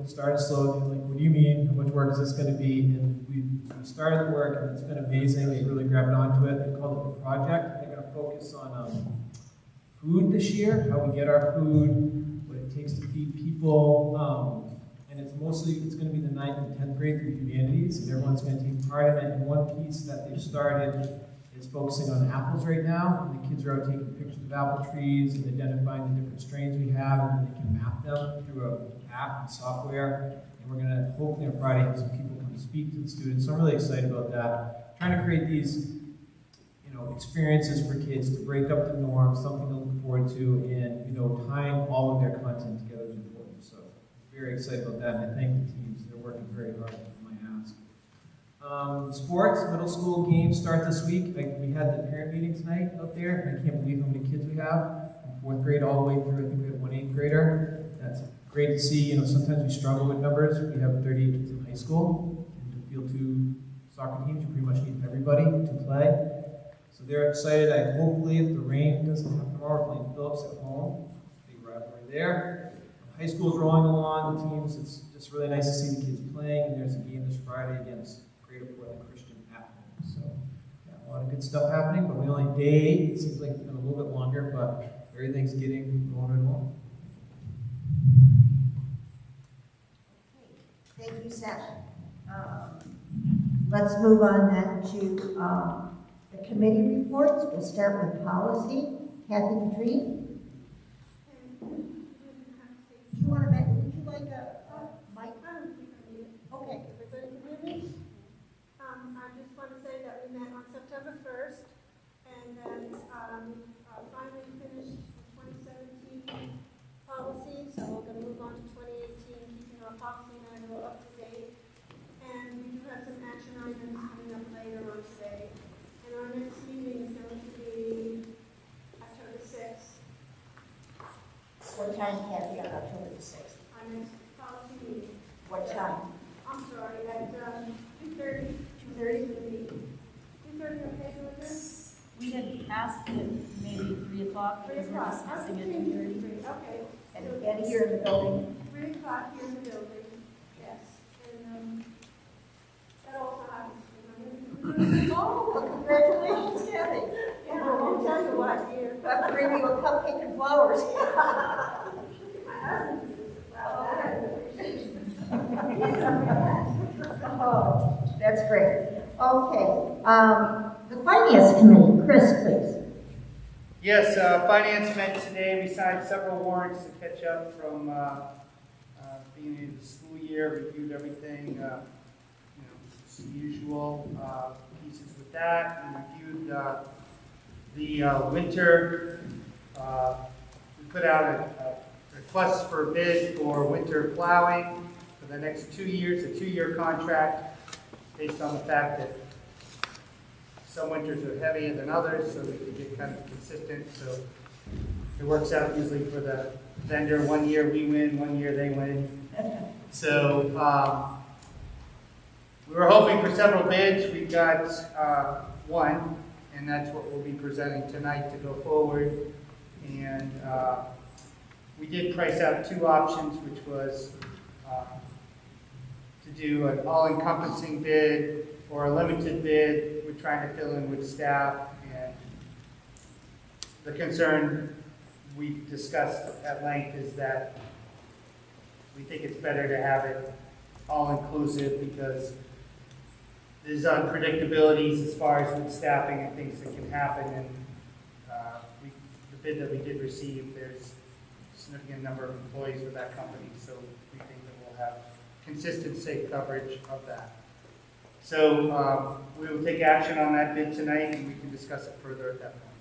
started slowly, like, what do you mean? How much work is this going to be? And we started the work, and it's been amazing. They really grabbed onto it. They called it the project. They're going to focus on food this year, how we get our food, what it takes to feed people. And it's going to be the 9th and 10th grade through humanities, and everyone's going to take part in it. And one piece that they've started is focusing on apples right now. And the kids are out taking pictures of apple trees and identifying the different strains we have, and then they can map them through an app and software. And We're going to hopefully on Friday have some people come speak to the students. So I'm really excited about that. Trying to create these experiences for kids to break up the norm, something to look forward to, and tying all of their content together is important. So very excited about that, and I thank the teams. They're working very hard on my ask. Sports, middle school games start this week. We had the parent meeting tonight out there, and I can't believe how many kids we have from 4th grade all the way through. I think we have one 8th grader. That's great to see. Sometimes we struggle with numbers. We have 38 kids in high school, and to field 2 soccer teams, you pretty much need everybody to play. So they're excited. Hopefully, if the rain doesn't come tomorrow, we're playing Phillips at home. Big rivalry there. High school's rolling along, the teams. It's just really nice to see the kids playing. And there's a game this Friday against Greater Portland Christian at home. So, yeah, a lot of good stuff happening, but we only day. It seems like it's been a little bit longer, but everything's getting going and along. Okay. Thank you, Seth. Let's move on then to the committee reports. We'll start with policy. Kathy Madreen. Do you want to would you like a mic? I don't think I need it. Okay. Everybody can hear me? I just want to say that we met on September 1st, and then finally finished the 2017 policy, so we're going to move on to 2018, keeping our policy manual up to date. And we do have some action items coming up later on today. And our next meeting is going to be October 6th. What time, Kathy, on October the 6th? Our next policy meeting. What time? I'm sorry, at 2:30. 2:30? 2:30, okay, Georgia? We had asked at maybe 3 o'clock because we're discussing it at 2:30. Okay. And here in the building? 3 o'clock here in the building, yes. And that also happens. Oh, well, congratulations, Kathy. Yeah, I'll tell you what, dear. I have to bring you a cupcake and flowers. Oh, that's great. Okay. The Finance Committee, Chris, please. Yes, Finance met today. We signed several warrants to catch up from beginning of the school year, reviewed everything, some usual pieces with that. We reviewed the winter. We put out a request for bid for winter plowing for the next 2 years, a 2-year contract based on the fact that some winters are heavier than others, so we can get kind of consistent. So it works out usually for the vendor. 1 year we win, 1 year they win. So we were hoping for several bids. We got one, and that's what we'll be presenting tonight to go forward. And we did price out 2 options, which was to do an all-encompassing bid or a limited bid. We're trying to fill in with staff, and the concern we discussed at length is that we think it's better to have it all-inclusive because there's unpredictabilities as far as with staffing and things that can happen. And the bid that we did receive, there's a significant number of employees with that company, so we think that we'll have consistent, safe coverage of that. So we will take action on that bid tonight, and we can discuss it further at that point.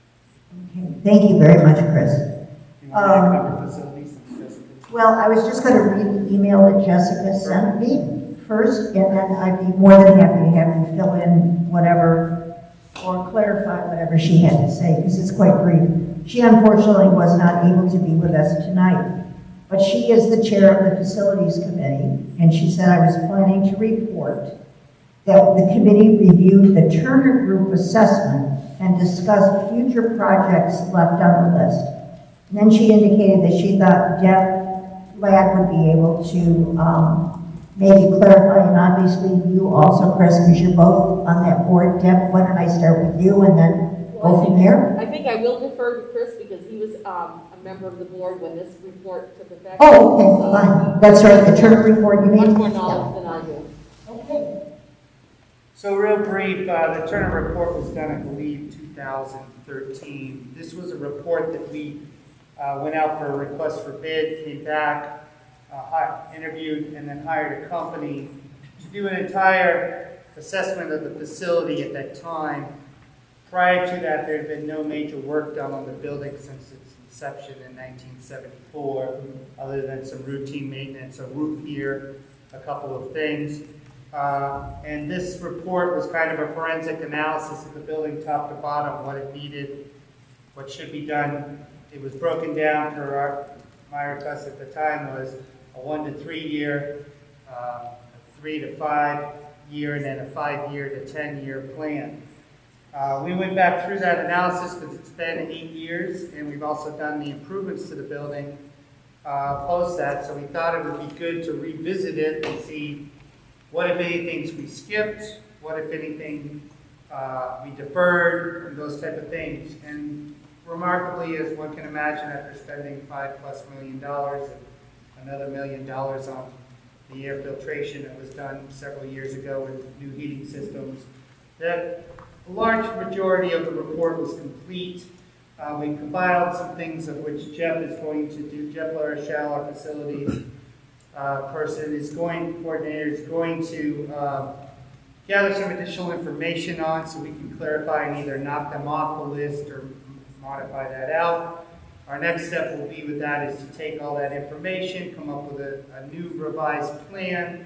Okay. Thank you very much, Chris. You want to cover facilities and discuss it? Well, I was just going to read the email that Jessica sent me first, and then I'd be more than happy to have you fill in whatever or clarify whatever she had to say, because it's quite brief. She unfortunately was not able to be with us tonight, but she is the chair of the Facilities Committee, and she said I was planning to report that the committee reviewed the Turner Group assessment and discussed future projects left on the list. And then she indicated that she thought Deb Ladd would be able to maybe clarify, and obviously you also, Chris, because you're both on that board. Deb, why don't I start with you and then go from there? I think I will defer to Chris because he was a member of the board when this report took effect. Oh, okay, fine. That's right, the Turner report you made? Much more knowledge than I do. Okay. So real brief, the Turner report was done, I believe, 2013. This was a report that we went out for a request for bid, came back. interviewed and then hired a company to do an entire assessment of the facility at that time. Prior to that, there had been no major work done on the building since its inception in 1974, other than some routine maintenance, a roof here, a couple of things. And this report was kind of a forensic analysis of the building top to bottom, what it needed, what should be done. It was broken down for my request at the time was a 1 to 3 year, a 3 to 5 year, and then a 5 year to 10 year plan. We went back through that analysis because it's been 8 years, and we've also done the improvements to the building post that, so we thought it would be good to revisit it and see what, if anything, we skipped, what, if anything, we deferred, and those type of things. And remarkably, as one can imagine, after spending $5+ million and another $1 million on the air filtration that was done several years ago with new heating systems, that a large majority of the report was complete. We compiled some things of which Jeff is going to do. Jeff LaRochelle, our facilities coordinator, is going to gather some additional information on so we can clarify and either knock them off the list or modify that out. Our next step will be with that is to take all that information, come up with a new revised plan,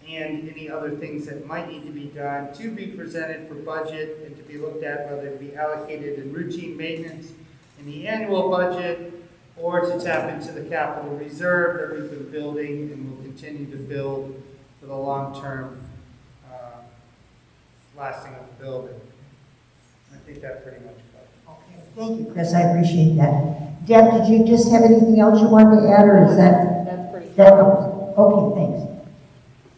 and any other things that might need to be done to be presented for budget and to be looked at, whether it be allocated in routine maintenance in the annual budget or to tap into the capital reserve that we've been building and will continue to build for the long-term lasting of the building. I think that pretty much covers it. Okay, thank you, Chris. I appreciate that. Deb, did you just have anything else you wanted to add, or is That's pretty that okay, thanks.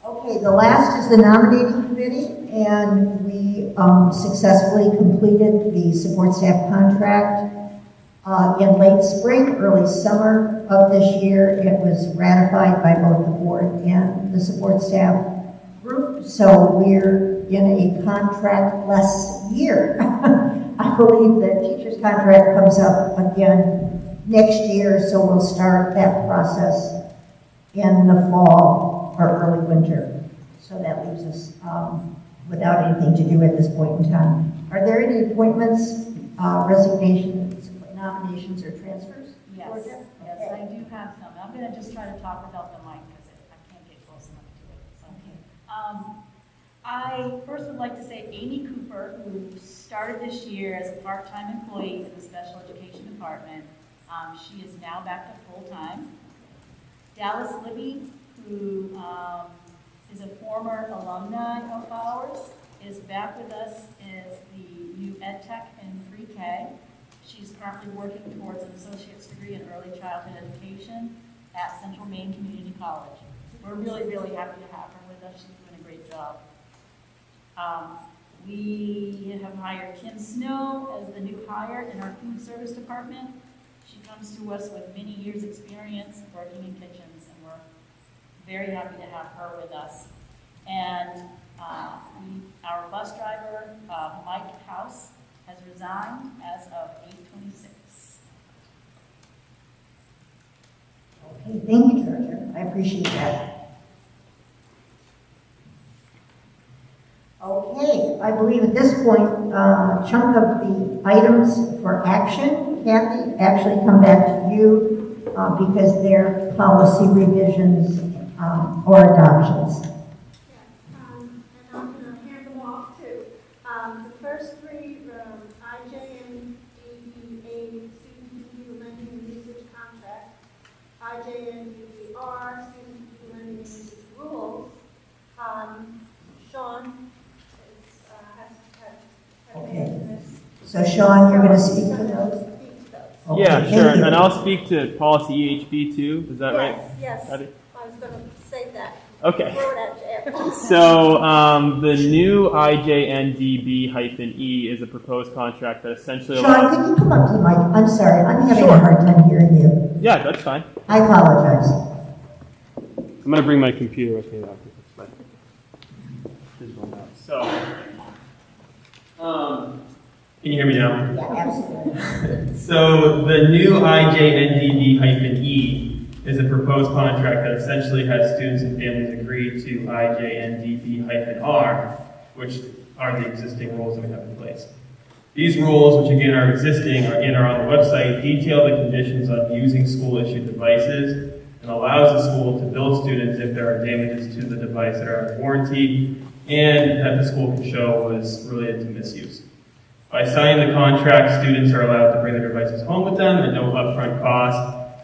Okay, the last is the nominating committee, and we successfully completed the support staff contract in late spring, early summer of this year. It was ratified by both the board and the support staff group, so we're in a contract-less year. I believe the teacher's contract comes up again next year, so we'll start that process in the fall or early winter. So that leaves us without anything to do at this point in time. Are there any appointments, resignations, nominations, or transfers? Yes, Georgia? yes, Okay. I do have some. I'm going to just try to talk without the mic because I can't get close enough to it. So, I first would like to say Amy Cooper, who started this year as a part-time employee in the special education department. She is now back to full-time. Dallas Libby, who is a former alumni of ours, is back with us as the new ed tech in pre-K. She's currently working towards an associate's degree in early childhood education at Central Maine Community College. We're really, really happy to have her with us. She's doing a great job. We have hired Kim Snow as the new hire in our food service department. She comes to us with many years' experience working in kitchens, and we're very happy to have her with us. And our bus driver, Mike House, has resigned as of 8/26. Okay, thank you, Georgia. I appreciate that. Okay, I believe at this point, a chunk of the items for action, Kathy, actually come back to you because they're policy revisions or adoptions. And I'm going to hand them off too. The first three, IJN, DBA, student lending and usage contract, IJN, DBR, student lending and usage rules. Sean has Okay. So Sean, you're going to speak to those? Okay, Yeah, thank sure. you. And I'll speak to policy EHB too. Is that right? Yes, Got it? I was going to say that. Okay. Throw it at you after. So the new IJNDB-E is a proposed contract that essentially Sean, allows... can you come up to the mic? I'm sorry, I'm having a hard time hearing you. Yeah, that's fine. I apologize. I'm going to bring my computer with me now. So, can you hear me now? Yeah, absolutely. So the new IJNDB-E is a proposed contract that essentially has students and families agree to IJNDP-R, which are the existing rules that we have in place. These rules, which again are existing, are on the website, detail the conditions on using school-issued devices and allows the school to bill students if there are damages to the device that are out of warranty and that the school can show was related to misuse. By signing the contract, students are allowed to bring their devices home with them at no upfront cost,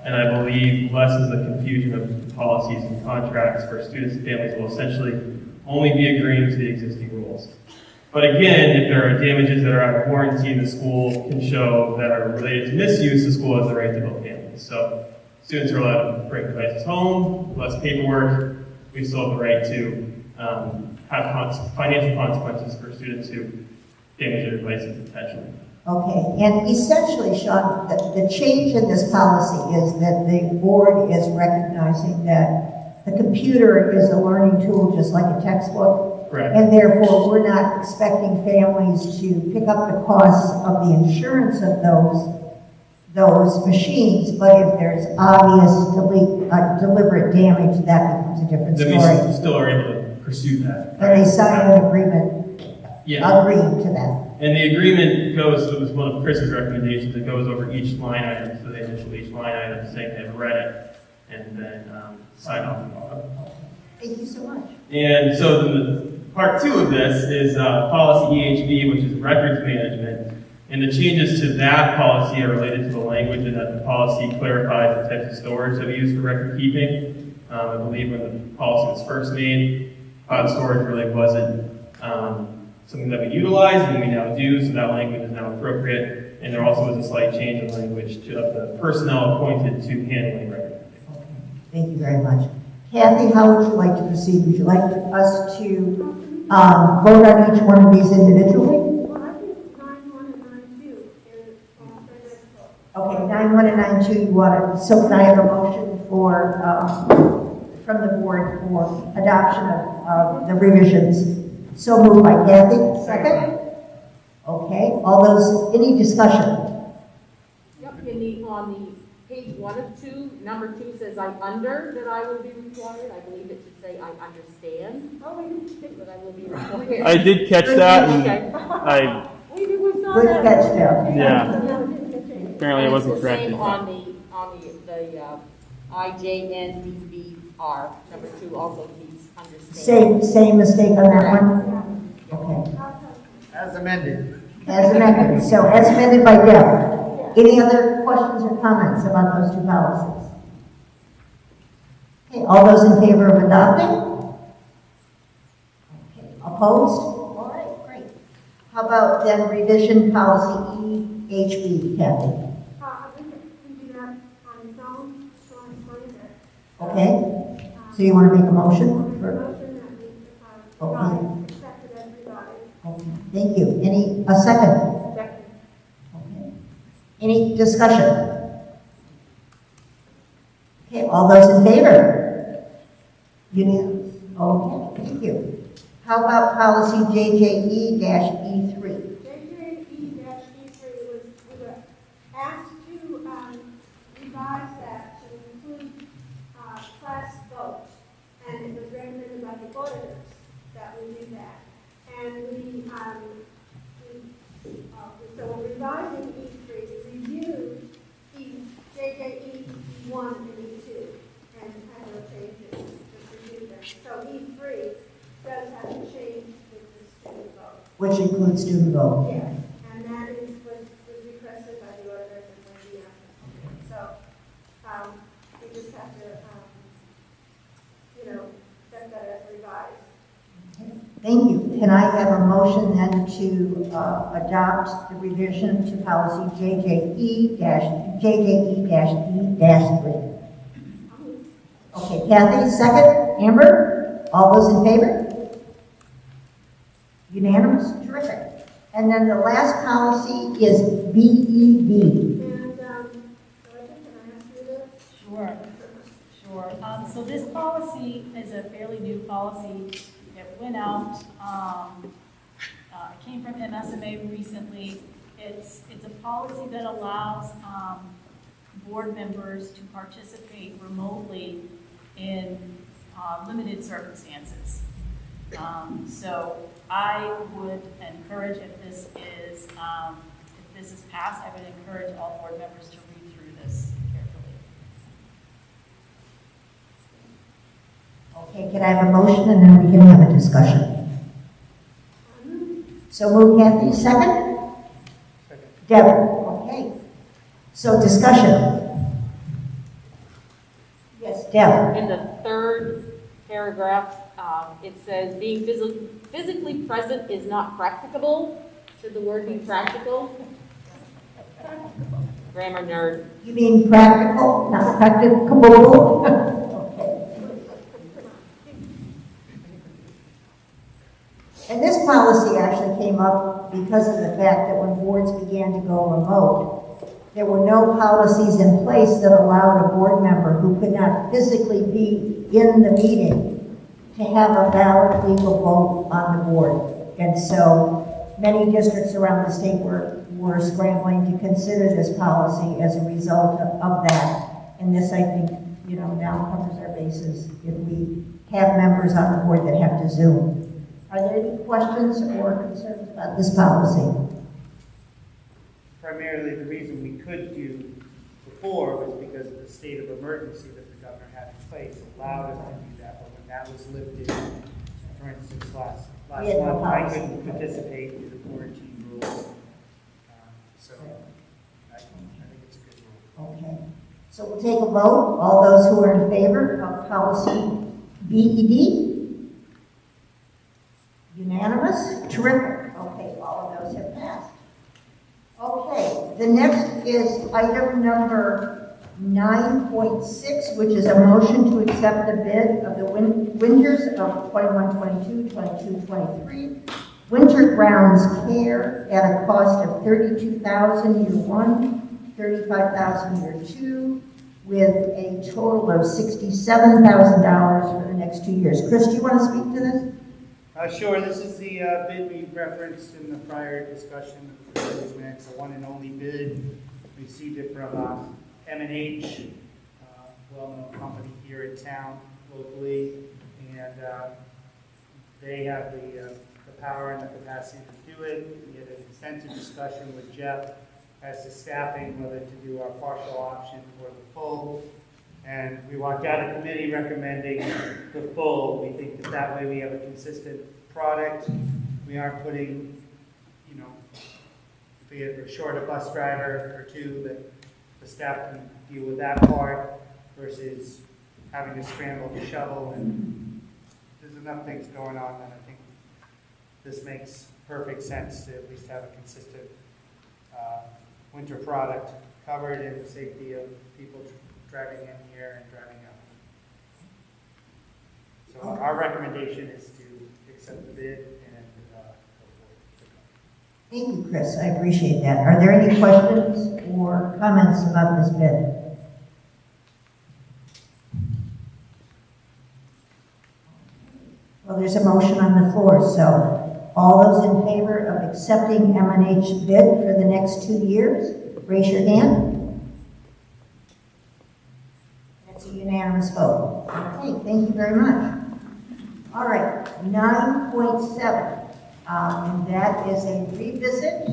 and I believe lessens the confusion of the policies and contracts where students and families will essentially only be agreeing to the existing rules. But again, if there are damages that are out of warranty and the school can show that are related to misuse, the school has the right to bill families. So students are allowed to bring devices home, less paperwork. We still have the right to have financial consequences for students who damage their devices potentially. Okay, and essentially, Sean, the change in this policy is that the board is recognizing that the computer is a learning tool just like a textbook. Correct. And therefore, we're not expecting families to pick up the costs of the insurance of those machines, but if there's obvious deliberate damage, that becomes a different story. Then we still are able to pursue that. And they sign an agreement agreeing to that. And the agreement goes, it was one of Chris's recommendations, it goes over each line item, so they initial each line item saying they've read it, and then sign off on it. Thank you so much. And so the part 2 of this is policy EHB, which is records management. And the changes to that policy are related to the language, and that the policy clarifies the types of storage that we use for record keeping. I believe when the policy was first made, cloud storage really wasn't something that we utilize, and we now do, so that language is now appropriate. And there also was a slight change in language of the personnel appointed to handling record keeping. Okay. Thank you very much. Kathy, how would you like to proceed? Would you like us to vote on each one of these individually? Well, I think 9.1 and 9.2 is identical. Okay, 9.1 and 9.2, you want to, so can I have a motion for, from the board for adoption of the revisions? So moved by Kathy, second? Okay, all those, any discussion? Yep, on the page 1 of 2, number 2 says I that I will be required. I believe it should say I understand that I will be required. I did catch that, and okay. Good catch, Joe. Yeah. Apparently it wasn't correct. Same on the IJNDBR, number 2 also needs understand. Same mistake on that one? Okay. As amended. As amended. So as amended by Deb. Any other questions or comments about those two policies? Okay, all those in favor of adopting? Okay, opposed? All right, great. How about then revision policy EHB, Kathy? We do that on its own, so I'm explain it. Okay, so you want to make a motion? Motion that we Okay. accepted as revised. Okay, thank you. A second? Second. Okay. Any discussion? Okay, all those in favor? Unanimous. Okay, thank you. How about policy JJE-E3? JJE-E3 was, we were asked to revise that to include class votes, and it was recommended by the auditors that we do that. And so we're revising E3, we reviewed JJE-E1 and E2, and had no changes, just reviewed them. So E3 does have to change with the student vote. Which includes student vote. Yes, and that was requested by the auditors and by the applicant. So, we just have to, set that as revised. Thank you. Can I have a motion then to adopt the revision to policy JJE-E-3? Okay, Kathy, second. Amber? All those in favor? Unanimous? Terrific. And then the last policy is BEB. And, Georgia, can I ask you to? Sure. So this policy is a fairly new policy. It went out, it came from MSMA recently. It's a policy that allows board members to participate remotely in limited circumstances. So I would encourage, if this is passed, I would encourage all board members to read through this carefully. Okay, can I have a motion and then we can have a discussion? So move, Kathy. Second? Deborah. Okay. So discussion. Yes, Deborah. In the third paragraph, it says, being physically present is not practicable. Should the word be practical? Grammar nerd. You mean practical, not practicable? Okay. And this policy actually came up because of the fact that when boards began to go remote, there were no policies in place that allowed a board member who could not physically be in the meeting to have a valid legal vote on the board. And so many districts around the state were scrambling to consider this policy as a result of that. And this, I think, now covers our bases if we have members on the board that have to Zoom. Are there any questions or concerns about this policy? Primarily, the reason we could do before was because of the state of emergency that the governor had in place allowed us to do that. But when that was lifted, for instance, last month, I couldn't participate in the quarantine rules. So I think it's a good rule. Okay. So we'll take a vote. All those who are in favor of policy BED? Unanimous? Terrific. Okay, all of those have passed. Okay, the next is item number 9.6, which is a motion to accept the bid of the winters of 21-22, 22-23 winter grounds care at a cost of $32,000 year one, $35,000 year two, with a total of $67,000 for the next 2 years. Chris, do you want to speak to this? Sure, this is the bid we referenced in the prior discussion of the previous minutes, the one and only bid. We received it from M&H, well-known company here in town locally, and they have the power and the capacity to do it. We had an extensive discussion with Jeff as to staffing, whether to do our partial option or the full. And we walked out of committee recommending the full. We think that way we have a consistent product. We aren't putting, if we're short a bus driver or two, that the staff can deal with that part versus having to scramble to shovel. And there's enough things going on that I think this makes perfect sense to at least have a consistent winter product covered in the safety of people driving in here and driving out. So our recommendation is to accept the bid and go forward. Thank you, Chris. I appreciate that. Are there any questions or comments about this bid? Well, there's a motion on the floor, so all those in favor of accepting M&H bid for the next 2 years, raise your hand. That's a unanimous vote. Okay, thank you very much. All right, 9.7, and that is a revisit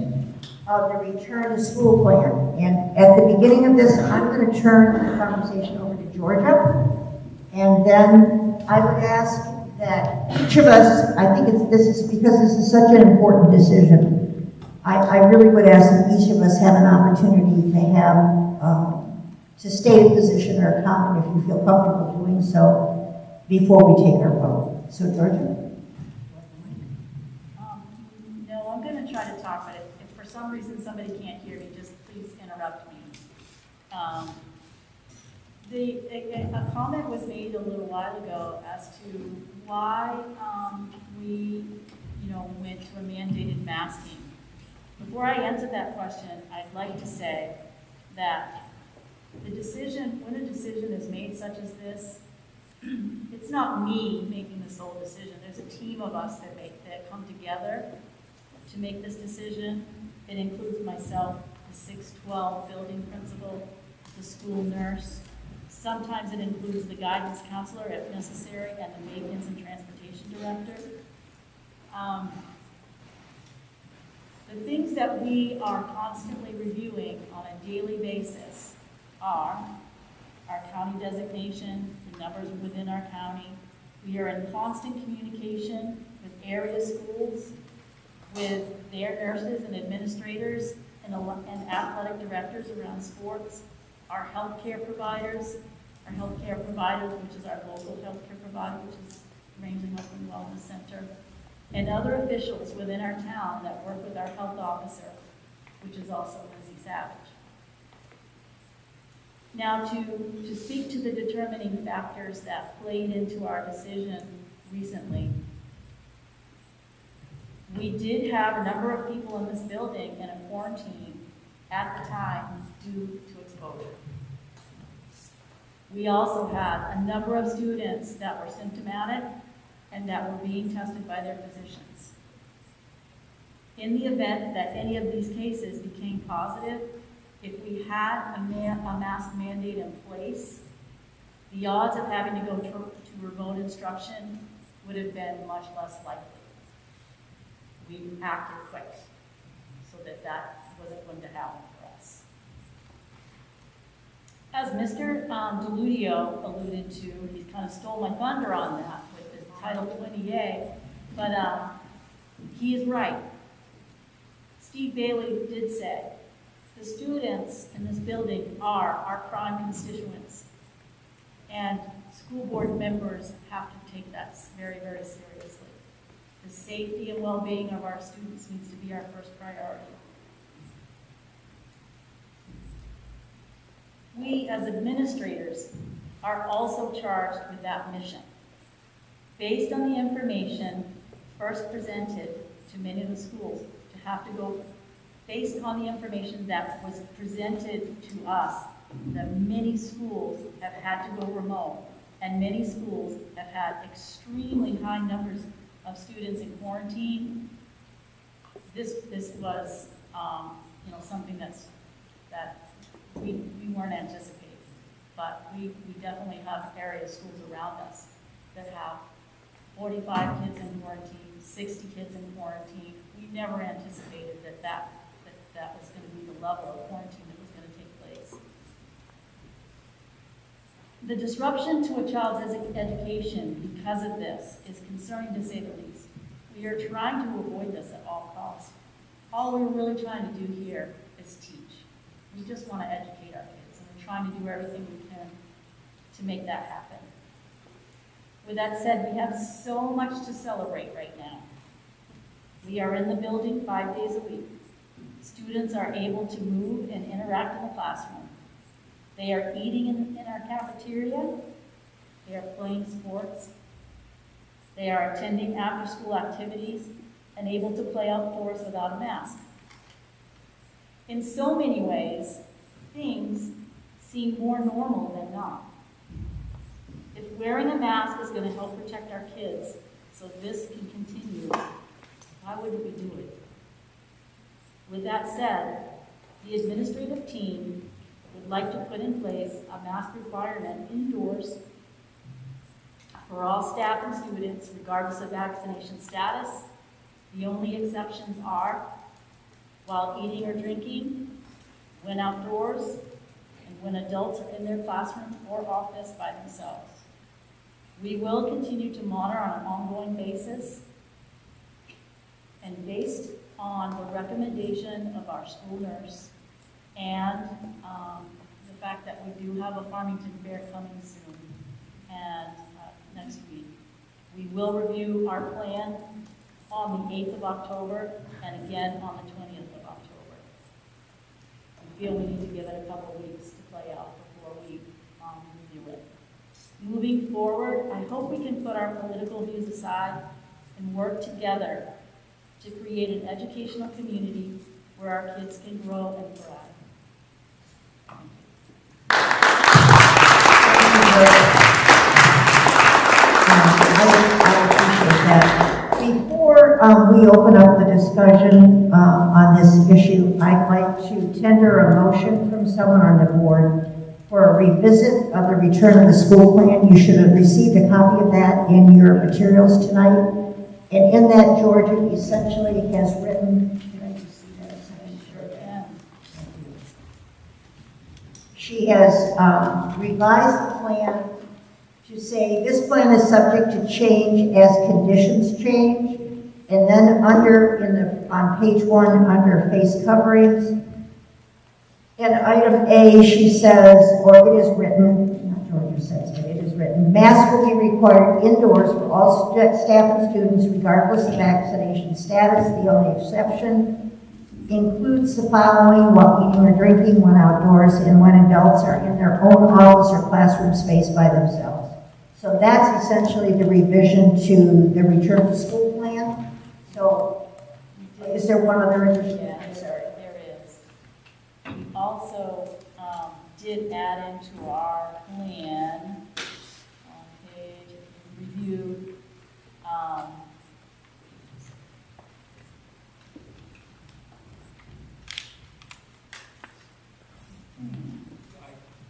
of the return to school plan. And at the beginning of this, I'm going to turn the conversation over to Georgia, and then I would ask that each of us, I think this is because this is such an important decision, I really would ask that each of us have an opportunity to have to state a position or a comment if you feel comfortable doing so before we take our vote. So, Georgia? No, I'm going to try to talk, but if for some reason somebody can't hear me, just please interrupt me. A comment was made a little while ago as to why we, went to a mandated masking. Before I answer that question, I'd like to say that when a decision is made such as this, it's not me making the sole decision. There's a team of us that come together to make this decision. It includes myself, the 612 building principal, the school nurse. Sometimes it includes the guidance counselor if necessary, and the maintenance and transportation director. The things that we are constantly reviewing on a daily basis are our county designation, the numbers within our county. We are in constant communication with area schools, with their nurses and administrators and athletic directors around sports, our healthcare providers, which is our local healthcare provider, which is Ramsey Health and Wellness Center, and other officials within our town that work with our health officer, which is also Lizzie Savage. Now, to speak to the determining factors that played into our decision recently, we did have a number of people in this building in a quarantine at the time due to exposure. We also had a number of students that were symptomatic and that were being tested by their physicians. In the event that any of these cases became positive, if we had a mask mandate in place, the odds of having to go to remote instruction would have been much less likely. We acted quick so that wasn't going to happen for us. As Mr. DeLudio alluded to, he kind of stole my thunder on that with the Title 20A, but he is right. Steve Bailey did say, the students in this building are our prime constituents, and school board members have to take that very, very seriously. The safety and well-being of our students needs to be our first priority. We, as administrators, are also charged with that mission. Based on the information first presented to many of the schools, to have to go, based on the information that was presented to us, that many schools have had to go remote, and many schools have had extremely high numbers of students in quarantine. This was, something that we weren't anticipating, but we definitely have area schools around us that have 45 kids in quarantine, 60 kids in quarantine. We never anticipated that was going to be the level of quarantine that was going to take place. The disruption to a child's education because of this is concerning, to say the least. We are trying to avoid this at all costs. All we're really trying to do here is teach. We just want to educate our kids, and we're trying to do everything we can to make that happen. With that said, we have so much to celebrate right now. We are in the building 5 days a week. Students are able to move and interact in the classroom. They are eating in our cafeteria. They are playing sports. They are attending after-school activities and able to play outdoors without a mask. In so many ways, things seem more normal than not. If wearing a mask is going to help protect our kids so this can continue, why wouldn't we do it? With that said, the administrative team would like to put in place a mask requirement indoors for all staff and students, regardless of vaccination status. The only exceptions are while eating or drinking, when outdoors, and when adults are in their classroom or office by themselves. We will continue to monitor on an ongoing basis, and based on the recommendation of our school nurse and the fact that we do have a Farmington Fair coming soon and next week, we will review our plan on the 8th of October and again on the 20th of October. We feel we need to give it a couple weeks to play out before we review it. Moving forward, I hope we can put our political views aside and work together to create an educational community where our kids can grow and thrive. I appreciate that. Before we open up the discussion on this issue, I'd like to tender a motion from someone on the board for a revisit of the return of the school plan. You should have received a copy of that in your materials tonight. And in that, Georgia essentially has written, can I just see that a second? Sure. She has revised the plan to say this plan is subject to change as conditions change. And then on page 1, under face coverings, in item A, she says, or it is written, not Georgia says, but it is written, masks will be required indoors for all staff and students regardless of vaccination status. The only exception includes the following: while eating or drinking, when outdoors, and when adults are in their own office or classroom space by themselves. So that's essentially the revision to the return to school plan. So is there one other addition? Yeah, there is. We also did add into our plan on page review.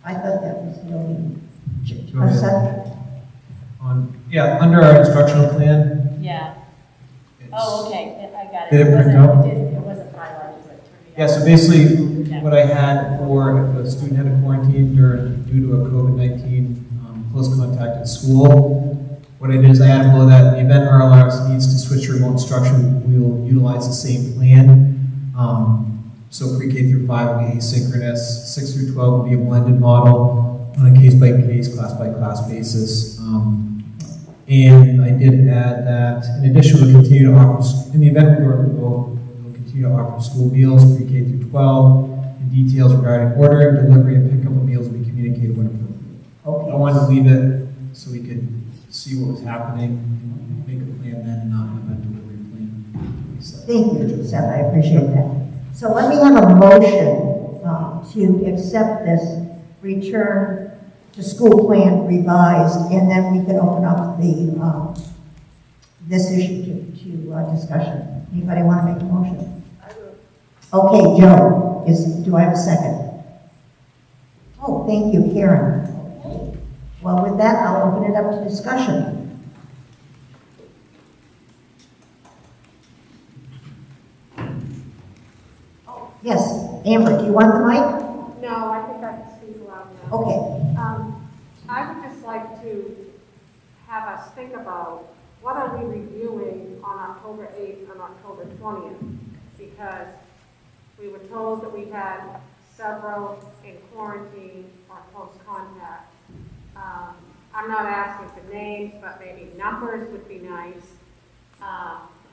I thought that was the only. Go ahead. Under our instructional plan. Yeah. Oh, okay, I got it. Did it print out? It wasn't highlighted, so it turned me Yeah, so basically, what I had for if a student had a quarantine due to a COVID-19 close contact at school, what I did is I added below that in the event RLRs needs to switch to remote instruction, we will utilize the same plan. So pre-K through 5 will be asynchronous, 6 through 12 will be a blended model on a case-by-case, class-by-class basis. And I did add that in addition, we'll continue to offer, in the event we go remote, we'll continue to offer school meals pre-K through 12, and details regarding ordering, delivery, and pickup of meals will be communicated when appropriate. Okay. I wanted to leave it so we could see what was happening, and make a plan then, and not have a delivery plan. Thank you, Seth, I appreciate that. So let me have a motion to accept this return to school plan revised, and then we can open up the this issue to discussion. Anybody want to make a motion? I will. Okay, Joe, do I have a second? Oh, thank you, Karen. Okay. Well, with that, I'll open it up to discussion. Yes, Amber, do you want the mic? No, I think I can speak loud now. Okay. I would just like to have us think about what are we reviewing on October 8th and October 20th? Because we were told that we had several in quarantine or close contact. I'm not asking for names, but maybe numbers would be nice.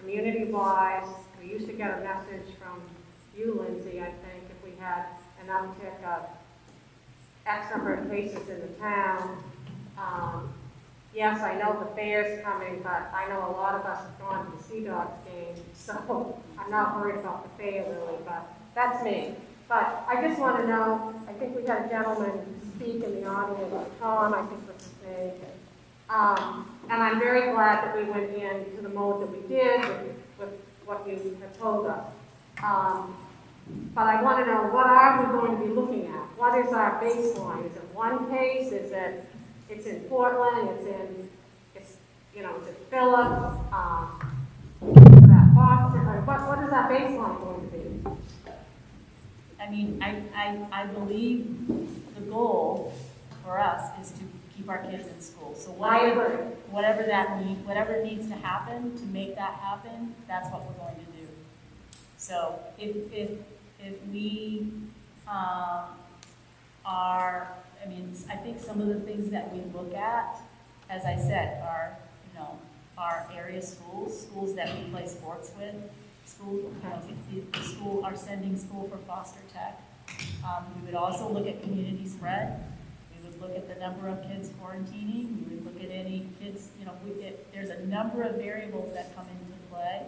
Community-wise, we used to get a message from you, Lindsay, I think, if we had an uptick of X number of cases in the town. Yes, I know the fair's coming, but I know a lot of us have gone to the Sea Dogs game, so I'm not worried about the fair really, but that's me. But I just want to know, I think we had a gentleman speak in the audience, Tom, I think was his name. And I'm very glad that we went into the mode that we did with what you have told us. But I want to know, what are we going to be looking at? What is our baseline? Is it one case? Is it, it's in Portland, it's in Phillips, is that Boston? Or what is our baseline going to be? I mean, I believe the goal for us is to keep our kids in school. So whatever needs to happen to make that happen, that's what we're going to do. So if we I think some of the things that we look at, as I said, are, our area schools that we play sports with, are sending school for foster tech. We would also look at community spread. We would look at the number of kids quarantining. We would look at any kids, there's a number of variables that come into play.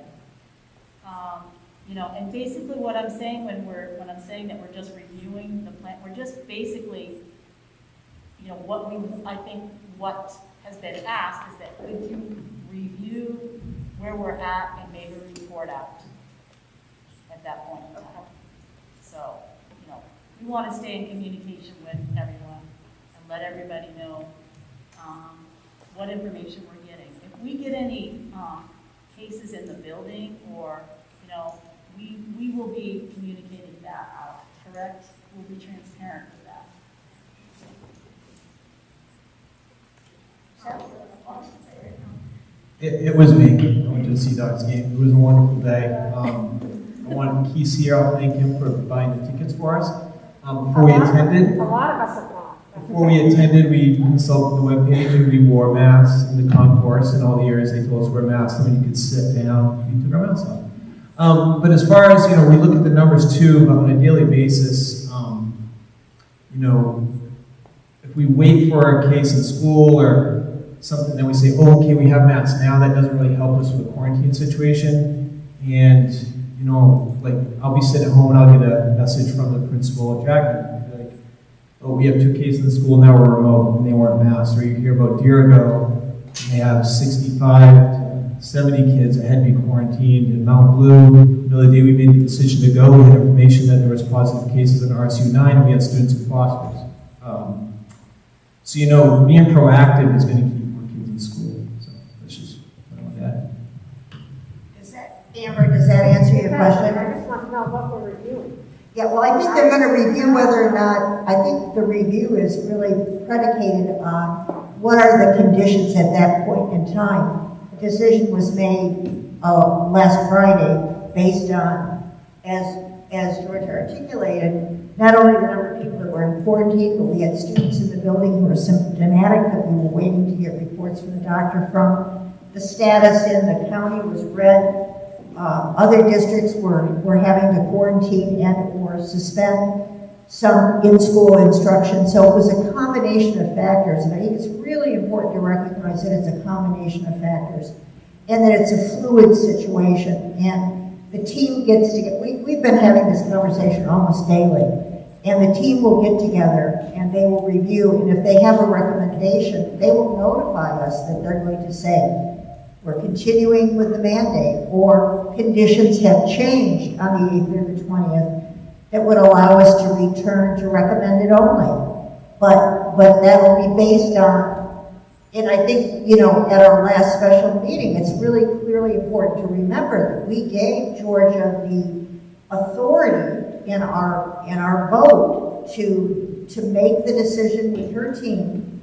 And basically what I'm saying when I'm saying that we're just reviewing the plan, we're just basically, I think what has been asked is that could you review where we're at and maybe report out at that point in time. So, we want to stay in communication with everyone. let everybody know what information we're getting. If we get any cases in the building, or, you know, we will be communicating that out, correct? We'll be transparent with that. It was me. I went to the Sea Dogs game. It was a wonderful day. I wanted Keith here. I'll thank him for buying the tickets for us. Before we attended, A lot of us have gone. Before we attended, we consulted the webpage and we wore masks in the concourse and all the areas they told us to wear masks. And when you could sit down, we took our masks off. But as far as, you know, we look at the numbers too, on a daily basis, you know, if we wait for a case in school or something, then we say, oh, okay, we have masks now, that doesn't really help us with the quarantine situation. And, you know, like, I'll be sitting at home and I'll get a message from the principal, Jackie, like, oh, we have 2 cases in the school, now we're remote, and they weren't masked. Or you hear about Dirigo, and they have 65 to 70 kids that had to be quarantined. In Mount Blue, you know, the day we made the decision to go, we had information that there was positive cases in RSU 9, and we had students in fosters. So, you know, being proactive is going to keep more kids in school. So that's just what I want to add. Amber, does that answer your question? I just want to know what we're reviewing. Yeah, well, I think they're going to review whether or not, I think the review is really predicated on what are the conditions at that point in time. The decision was made last Friday based on, as George articulated, not only the number of people that were in quarantine, but we had students in the building who were symptomatic that we were waiting to get reports from the doctor from. The status in the county was red. Other districts were having to quarantine and or suspend some in-school instruction. So it was a combination of factors, and I think it's really important to recognize that it's a combination of factors and that it's a fluid situation. And the team gets to get, we've been having this conversation almost daily, and the team will get together and they will review, and if they have a recommendation, they will notify us that they're going to say, we're continuing with the mandate, or conditions have changed on the 8th or the 20th that would allow us to return to recommended only. But that will be based on, and I think, you know, at our last special meeting, it's really clearly important to remember that we gave Georgia the authority in our vote to make the decision with her team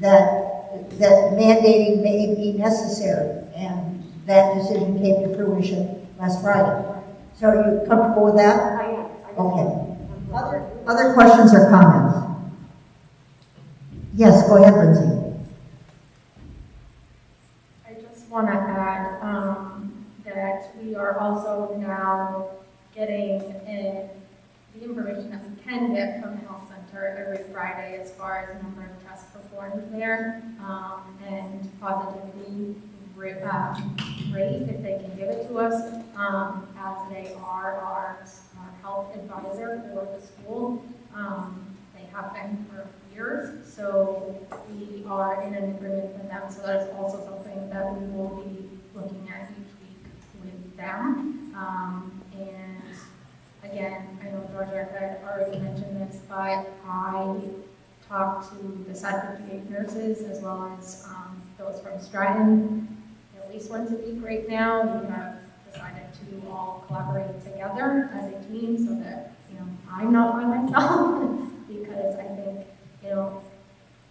that mandating may be necessary, and that decision came to fruition last Friday. So are you comfortable with that? I am. Okay. Other questions or comments? Yes, go ahead, Lindsay. I just want to add that we are also now getting in the information that we can get from the health center every Friday as far as number of tests performed there, and positivity rate if they can give it to us, as they are our health advisor for the school. They have been for years, so we are in an agreement with them. So that is also something that we will be looking at each week with them. And again, I know Georgia had already mentioned this, but I talked to the Side 58 nurses as well as those from Stratton at least once a week right now. We have decided to all collaborate together as a team so that, you know, I'm not by myself because I think, you know,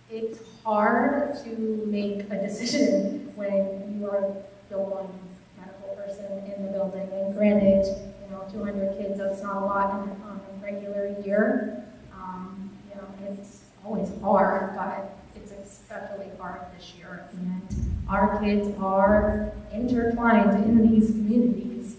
it's hard to make a decision when you are the one medical person in the building. And granted, you know, 200 kids, that's not a lot on a regular year. You know, it's always hard, but it's especially hard this year. And our kids are intertwined in these communities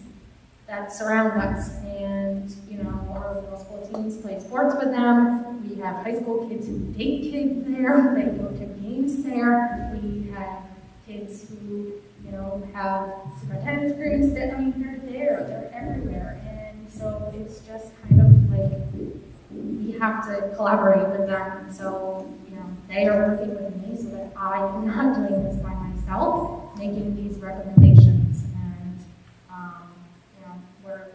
that surround us. And, you know, our middle school teams play sports with them. We have high school kids who date kids there. They go to games there. We have kids who, you know, have superintendent's groups that, I mean, they're there, they're everywhere. And so it's just kind of like, we have to collaborate with them. So, you know, they are working with me so that I am not doing this by myself, making these recommendations. And, you know, we're,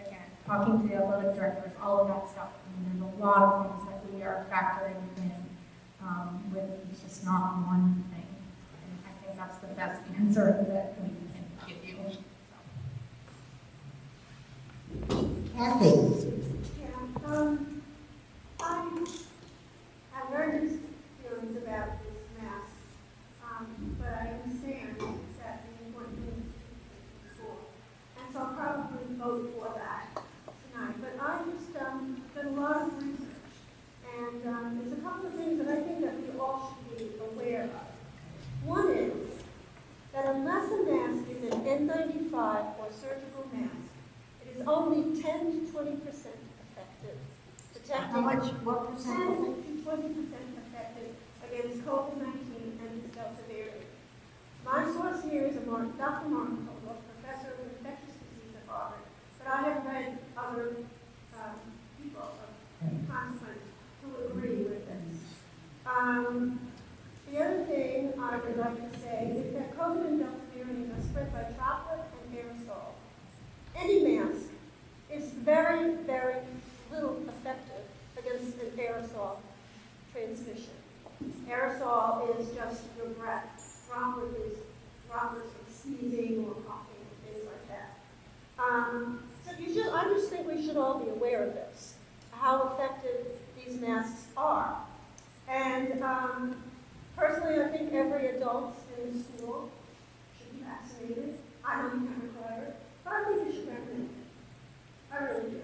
again, talking to the athletic directors, all of that stuff. I mean, there's a lot of things that we are factoring in It's not one thing. And I think that's the best answer that we can give you. Kathy? I have very mixed feelings about this mask, but I understand that the important thing is to keep it school. And so I'll probably vote for that tonight. But I just did a lot of research, and there's a couple of things that I think that we all should be aware of. One is that unless a mask is an N95 or surgical mask, it is only 10 to 20% effective. How much, what percent? 10 to 20% effective against COVID-19 and its Delta variant. My source here is Dr. Martin Kogel, professor of infectious disease at Harvard, but I have read other people of consequence who agree with this. The other thing I would like to say is that COVID and Delta variant are spread by droplet and aerosol. Any mask is very, very little effective against an aerosol transmission. Aerosol is just your breath. Droplet is droplets of sneezing or coughing and things like that. So I just think we should all be aware of this, how effective these masks are. And personally, I think every adult in the school should be vaccinated. I don't think I'm required, but I think you should recommend it. I really do.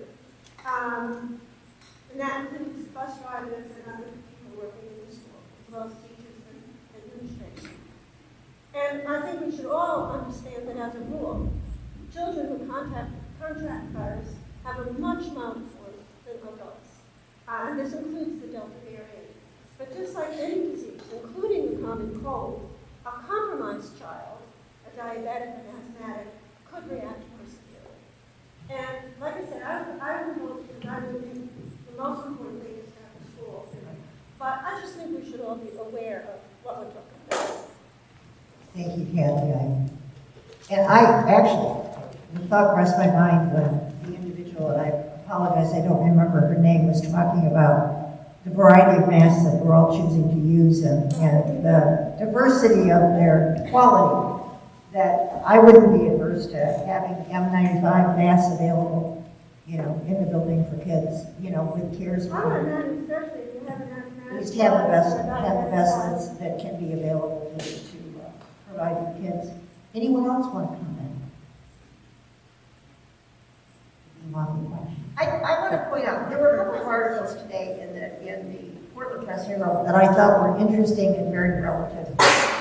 And that includes bus drivers and other people working in the school, as well as teachers and administration. And I think we should all understand that as a rule, children who contract virus have a much milder form than adults. And this includes the Delta variant. But just like any disease, including the common cold, a compromised child, a diabetic and asthmatic, could react more severely. And like I said, I would vote because I would think the most important thing is to have a school. But I just think we should all be aware of what we're talking about. Thank you, Kathy. And I actually, the thought crossed my mind when the individual, and I apologize, I don't remember her name, was talking about the variety of masks that we're all choosing to use and the diversity of their quality, that I wouldn't be averse to having N95 masks available, in the building for kids, with CARES. Especially if you have an At least have the best that can be available to provide for kids. Anyone else want to comment? I want to point out, there were a couple of articles today in the Portland Press Herald that I thought were interesting and very relative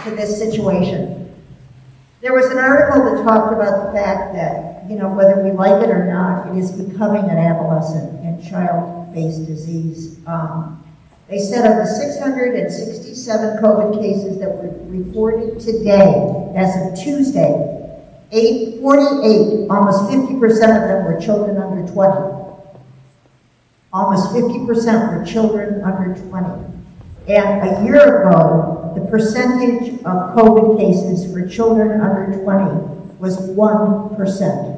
to this situation. There was an article that talked about the fact that, whether we like it or not, it is becoming an adolescent and child-based disease. They said of the 667 COVID cases that were reported today, as of Tuesday, 48, almost 50% of them were children under 20. Almost 50% were children under 20. And a year ago, the percentage of COVID cases for children under 20 was 1%.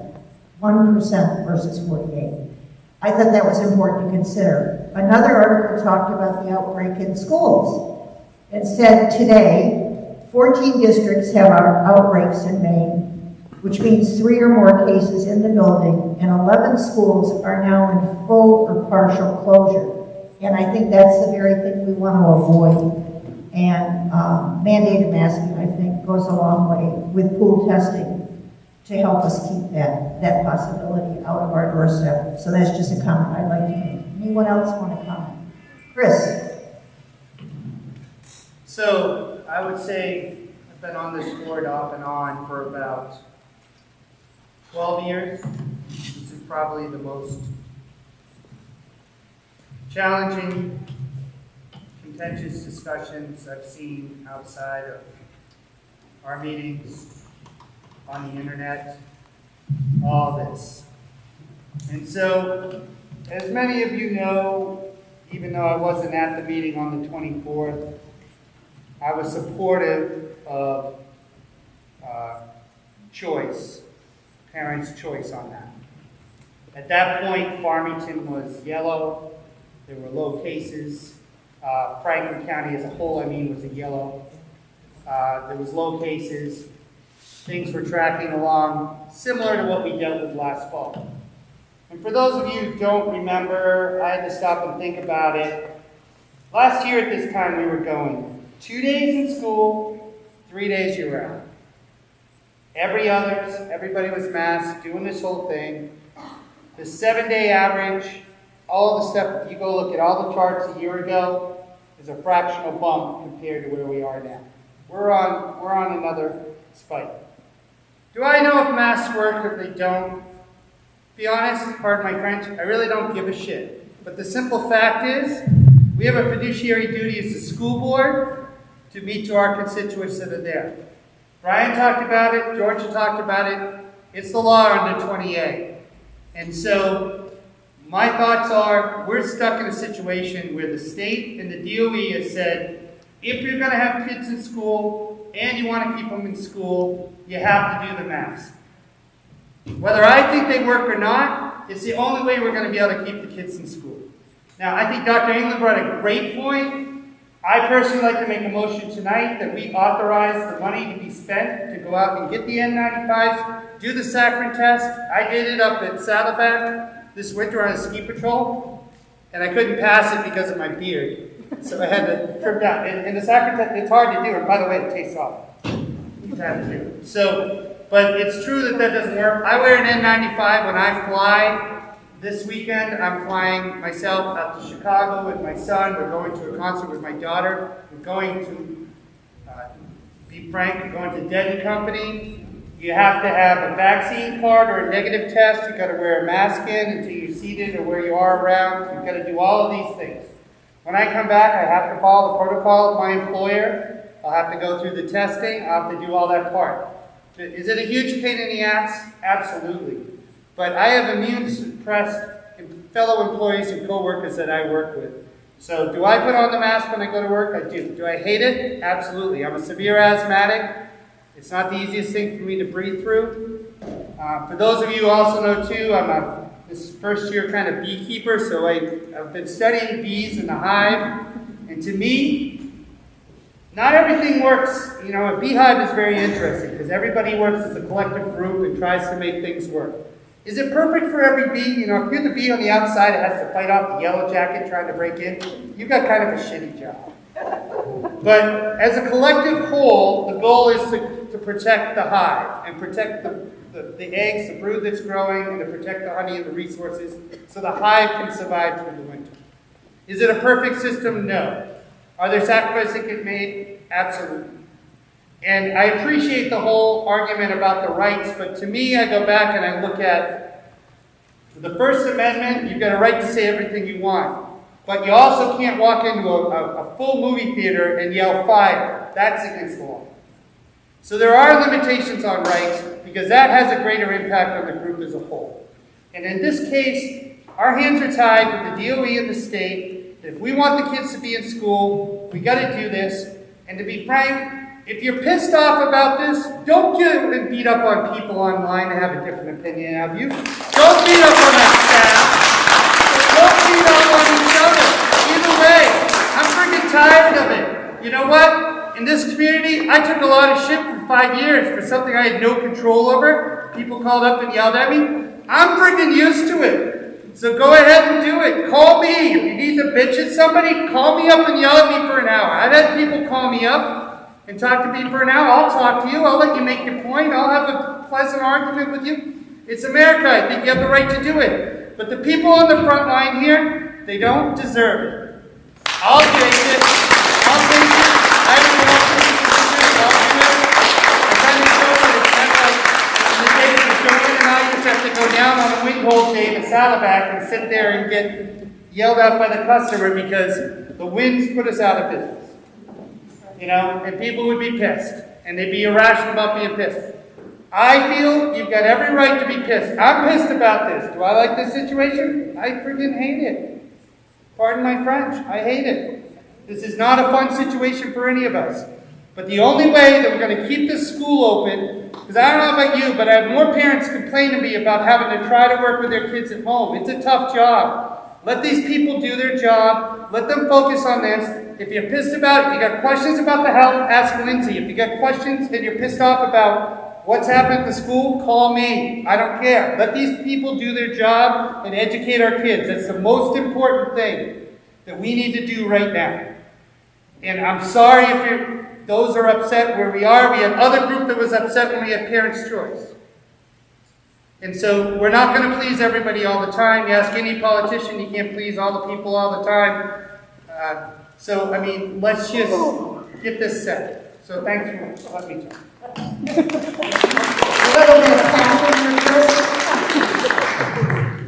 1% versus 48. I thought that was important to consider. Another article talked about the outbreak in schools and said today, 14 districts have outbreaks in Maine, which means 3 or more cases in the building, and 11 schools are now in full or partial closure. And I think that's the very thing we want to avoid. And mandated masking, I think, goes a long way with pool testing to help us keep that possibility out of our doorstep. So that's just a comment I'd like to make. Anyone else want to comment? Chris? So I would say I've been on this board off and on for about 12 years. This is probably the most challenging, contentious discussions I've seen outside of our meetings, on the internet, all this. And so, as many of you know, even though I wasn't at the meeting on the 24th, I was supportive of choice, parents' choice on that. At that point, Farmington was yellow, there were low cases, Franklin County as a whole, was a yellow. There was low cases. Things were tracking along, similar to what we dealt with last fall. And for those of you who don't remember, I had to stop and think about it. Last year at this time, we were going 2 days in school, 3 days year-round. Everybody was masked, doing this whole thing. The 7-day average, all the stuff, if you go look at all the charts a year ago, is a fractional bump compared to where we are now. We're on another spike. Do I know if masks work or if they don't? Be honest, pardon my French, I really don't give a shit. But the simple fact is, we have a fiduciary duty as a school board to meet to our constituents that are there. Brian talked about it, Georgia talked about it. It's the law under 20A. And so, my thoughts are, we're stuck in a situation where the state and the DOE has said, if you're going to have kids in school and you want to keep them in school, you have to do the mask. Whether I think they work or not, it's the only way we're going to be able to keep the kids in school. Now, I think Dr. England brought a great point. I personally like to make a motion tonight that we authorize the money to be spent to go out and get the N95s, do the saccharin test. I did it up at Saddleback this winter on a ski patrol, and I couldn't pass it because of my beard. So I had to trim down. And the saccharin test, it's hard to do, and by the way, it tastes awful. You have to do it. So, but it's true that doesn't work. I wear an N95 when I fly. This weekend, I'm flying myself out to Chicago with my son. We're going to a concert with my daughter. We're going to, be frank, we're going to Dead & Company. You have to have a vaccine card or a negative test. You've got to wear a mask in until you're seated or where you are around. You've got to do all of these things. When I come back, I have to follow the protocol of my employer. I'll have to go through the testing. I'll have to do all that part. Is it a huge pain in the ass? Absolutely. But I have immune-suppressed fellow employees and co-workers that I work with. So do I put on the mask when I go to work? I do. Do I hate it? Absolutely. I'm a severe asthmatic. It's not the easiest thing for me to breathe through. For those of you who also know, too, I'm this first-year kind of beekeeper, so I've been studying bees in the hive. And to me, not everything works. You know, a beehive is very interesting because everybody works as a collective group and tries to make things work. Is it perfect for every bee? You know, if you're the bee on the outside that has to fight off the yellow jacket trying to break in, you've got kind of a shitty job. But as a collective whole, the goal is to protect the hive and protect the eggs, the brood that's growing, and to protect the honey and the resources so the hive can survive through the winter. Is it a perfect system? No. Are there sacrifices that get made? Absolutely. And I appreciate the whole argument about the rights, but to me, I go back and I look at the First Amendment. You've got a right to say everything you want, but you also can't walk into a full movie theater and yell fire. That's against the law. So there are limitations on rights because that has a greater impact on the group as a whole. And in this case, our hands are tied with the DOE and the state. If we want the kids to be in school, we got to do this. And to be frank, if you're pissed off about this, don't get and beat up on people online that have a different opinion of you. Don't beat up on that staff. Don't beat up on each other. Either way, I'm freaking tired of it. You know what? In this community, I took a lot of shit for 5 years for something I had no control over. People called up and yelled at me. I'm freaking used to it. So go ahead and do it. Call me. If you need to bitch at somebody, call me up and yell at me for an hour. I've had people call me up and talk to me for an hour. I'll talk to you. I'll let you make your point. I'll have a pleasant argument with you. It's America. I think you have the right to do it. But the people on the front line here, they don't deserve it. I'll take it. I'll take it. I don't know what to do. I'll do it. I kind of show it. It's kind of like in the days when Joanne and I used to have to go down on a wing hole day in Saddleback and sit there and get yelled at by the customer because the winds put us out of business. You know, and people would be pissed, and they'd be irrational about being pissed. I feel you've got every right to be pissed. I'm pissed about this. Do I like this situation? I freaking hate it. Pardon my French. I hate it. This is not a fun situation for any of us. But the only way that we're going to keep this school open, because I don't know about you, but I have more parents complain to me about having to try to work with their kids at home. It's a tough job. Let these people do their job. Let them focus on this. If you're pissed about, if you got questions about the health, ask Lindsay. If you got questions and you're pissed off about what's happened at the school, call me. I don't care. Let these people do their job and educate our kids. That's the most important thing that we need to do right now. And I'm sorry if those are upset where we are. We had other group that was upset when we had Parents' Choice. And so we're not going to please everybody all the time. You ask any politician, you can't please all the people all the time. So, I mean, let's just get this set. So thanks for letting me talk.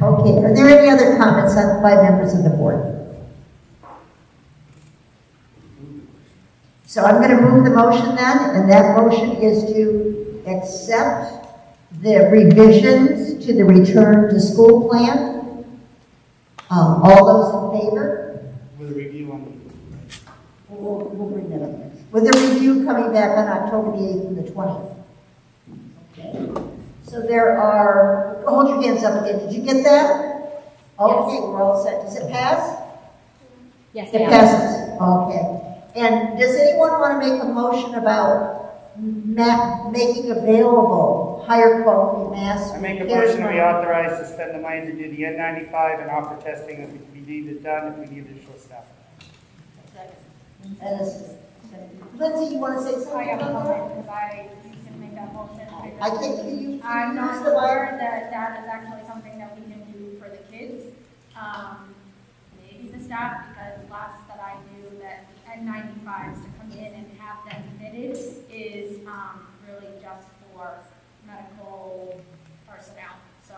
Okay, are there any other comments by members of the board? So I'm going to move the motion then, and that motion is to accept the revisions to the return to school plan. All those in favor? With a review on We'll bring that up next. With the review coming back on October the 8th and the 20th. Okay. So there are, hold your hands up again. Did you get that? Okay, we're all set. Does it pass? Yes, it passes. Okay. And does anyone want to make a motion about making available higher quality masks? I make a motion to be authorized to spend the money to do the N95 and offer testing if we need it done, if we need additional staff. Lindsay, you want to say something? I have a comment because you can make that motion. I think you. I'm not sure that is actually something that we can do for the kids. Maybe the staff, because last that I knew that N95s to come in and have them fitted is really just for medical personnel. So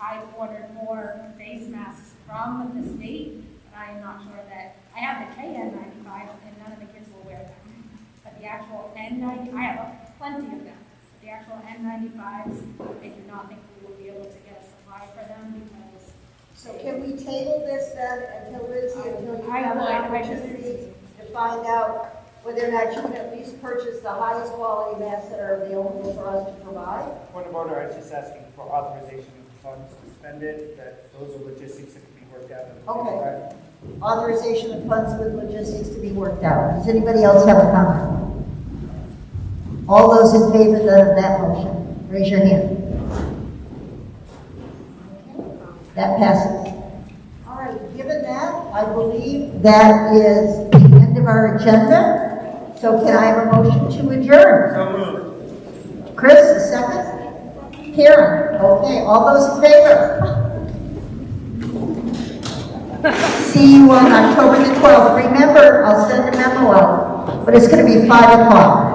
I ordered more face masks from the state, but I am not sure that I have the KN95s and none of the kids will wear them. But the actual N90, I have plenty of them. But the actual N95s, I do not think we will be able to get a supply for them because. So can we table this then until Lindsay, until you I have an would, opportunity to find out whether or not you can at least purchase the highest quality masks that are available for us to provide? Point of order, I was just asking for authorization of funds to spend it, that those are logistics that can be worked out. Okay. Authorization of funds with logistics to be worked out. Does anybody else have a comment? All those in favor of that motion, raise your hand. That passes. All right, given that, I believe that is the end of our agenda. So can I have a motion to adjourn? So moved. Chris, a second? Karen, okay, all those in favor? See you on October the 12th. Remember, I'll send a memo out, but it's going to be 5 o'clock.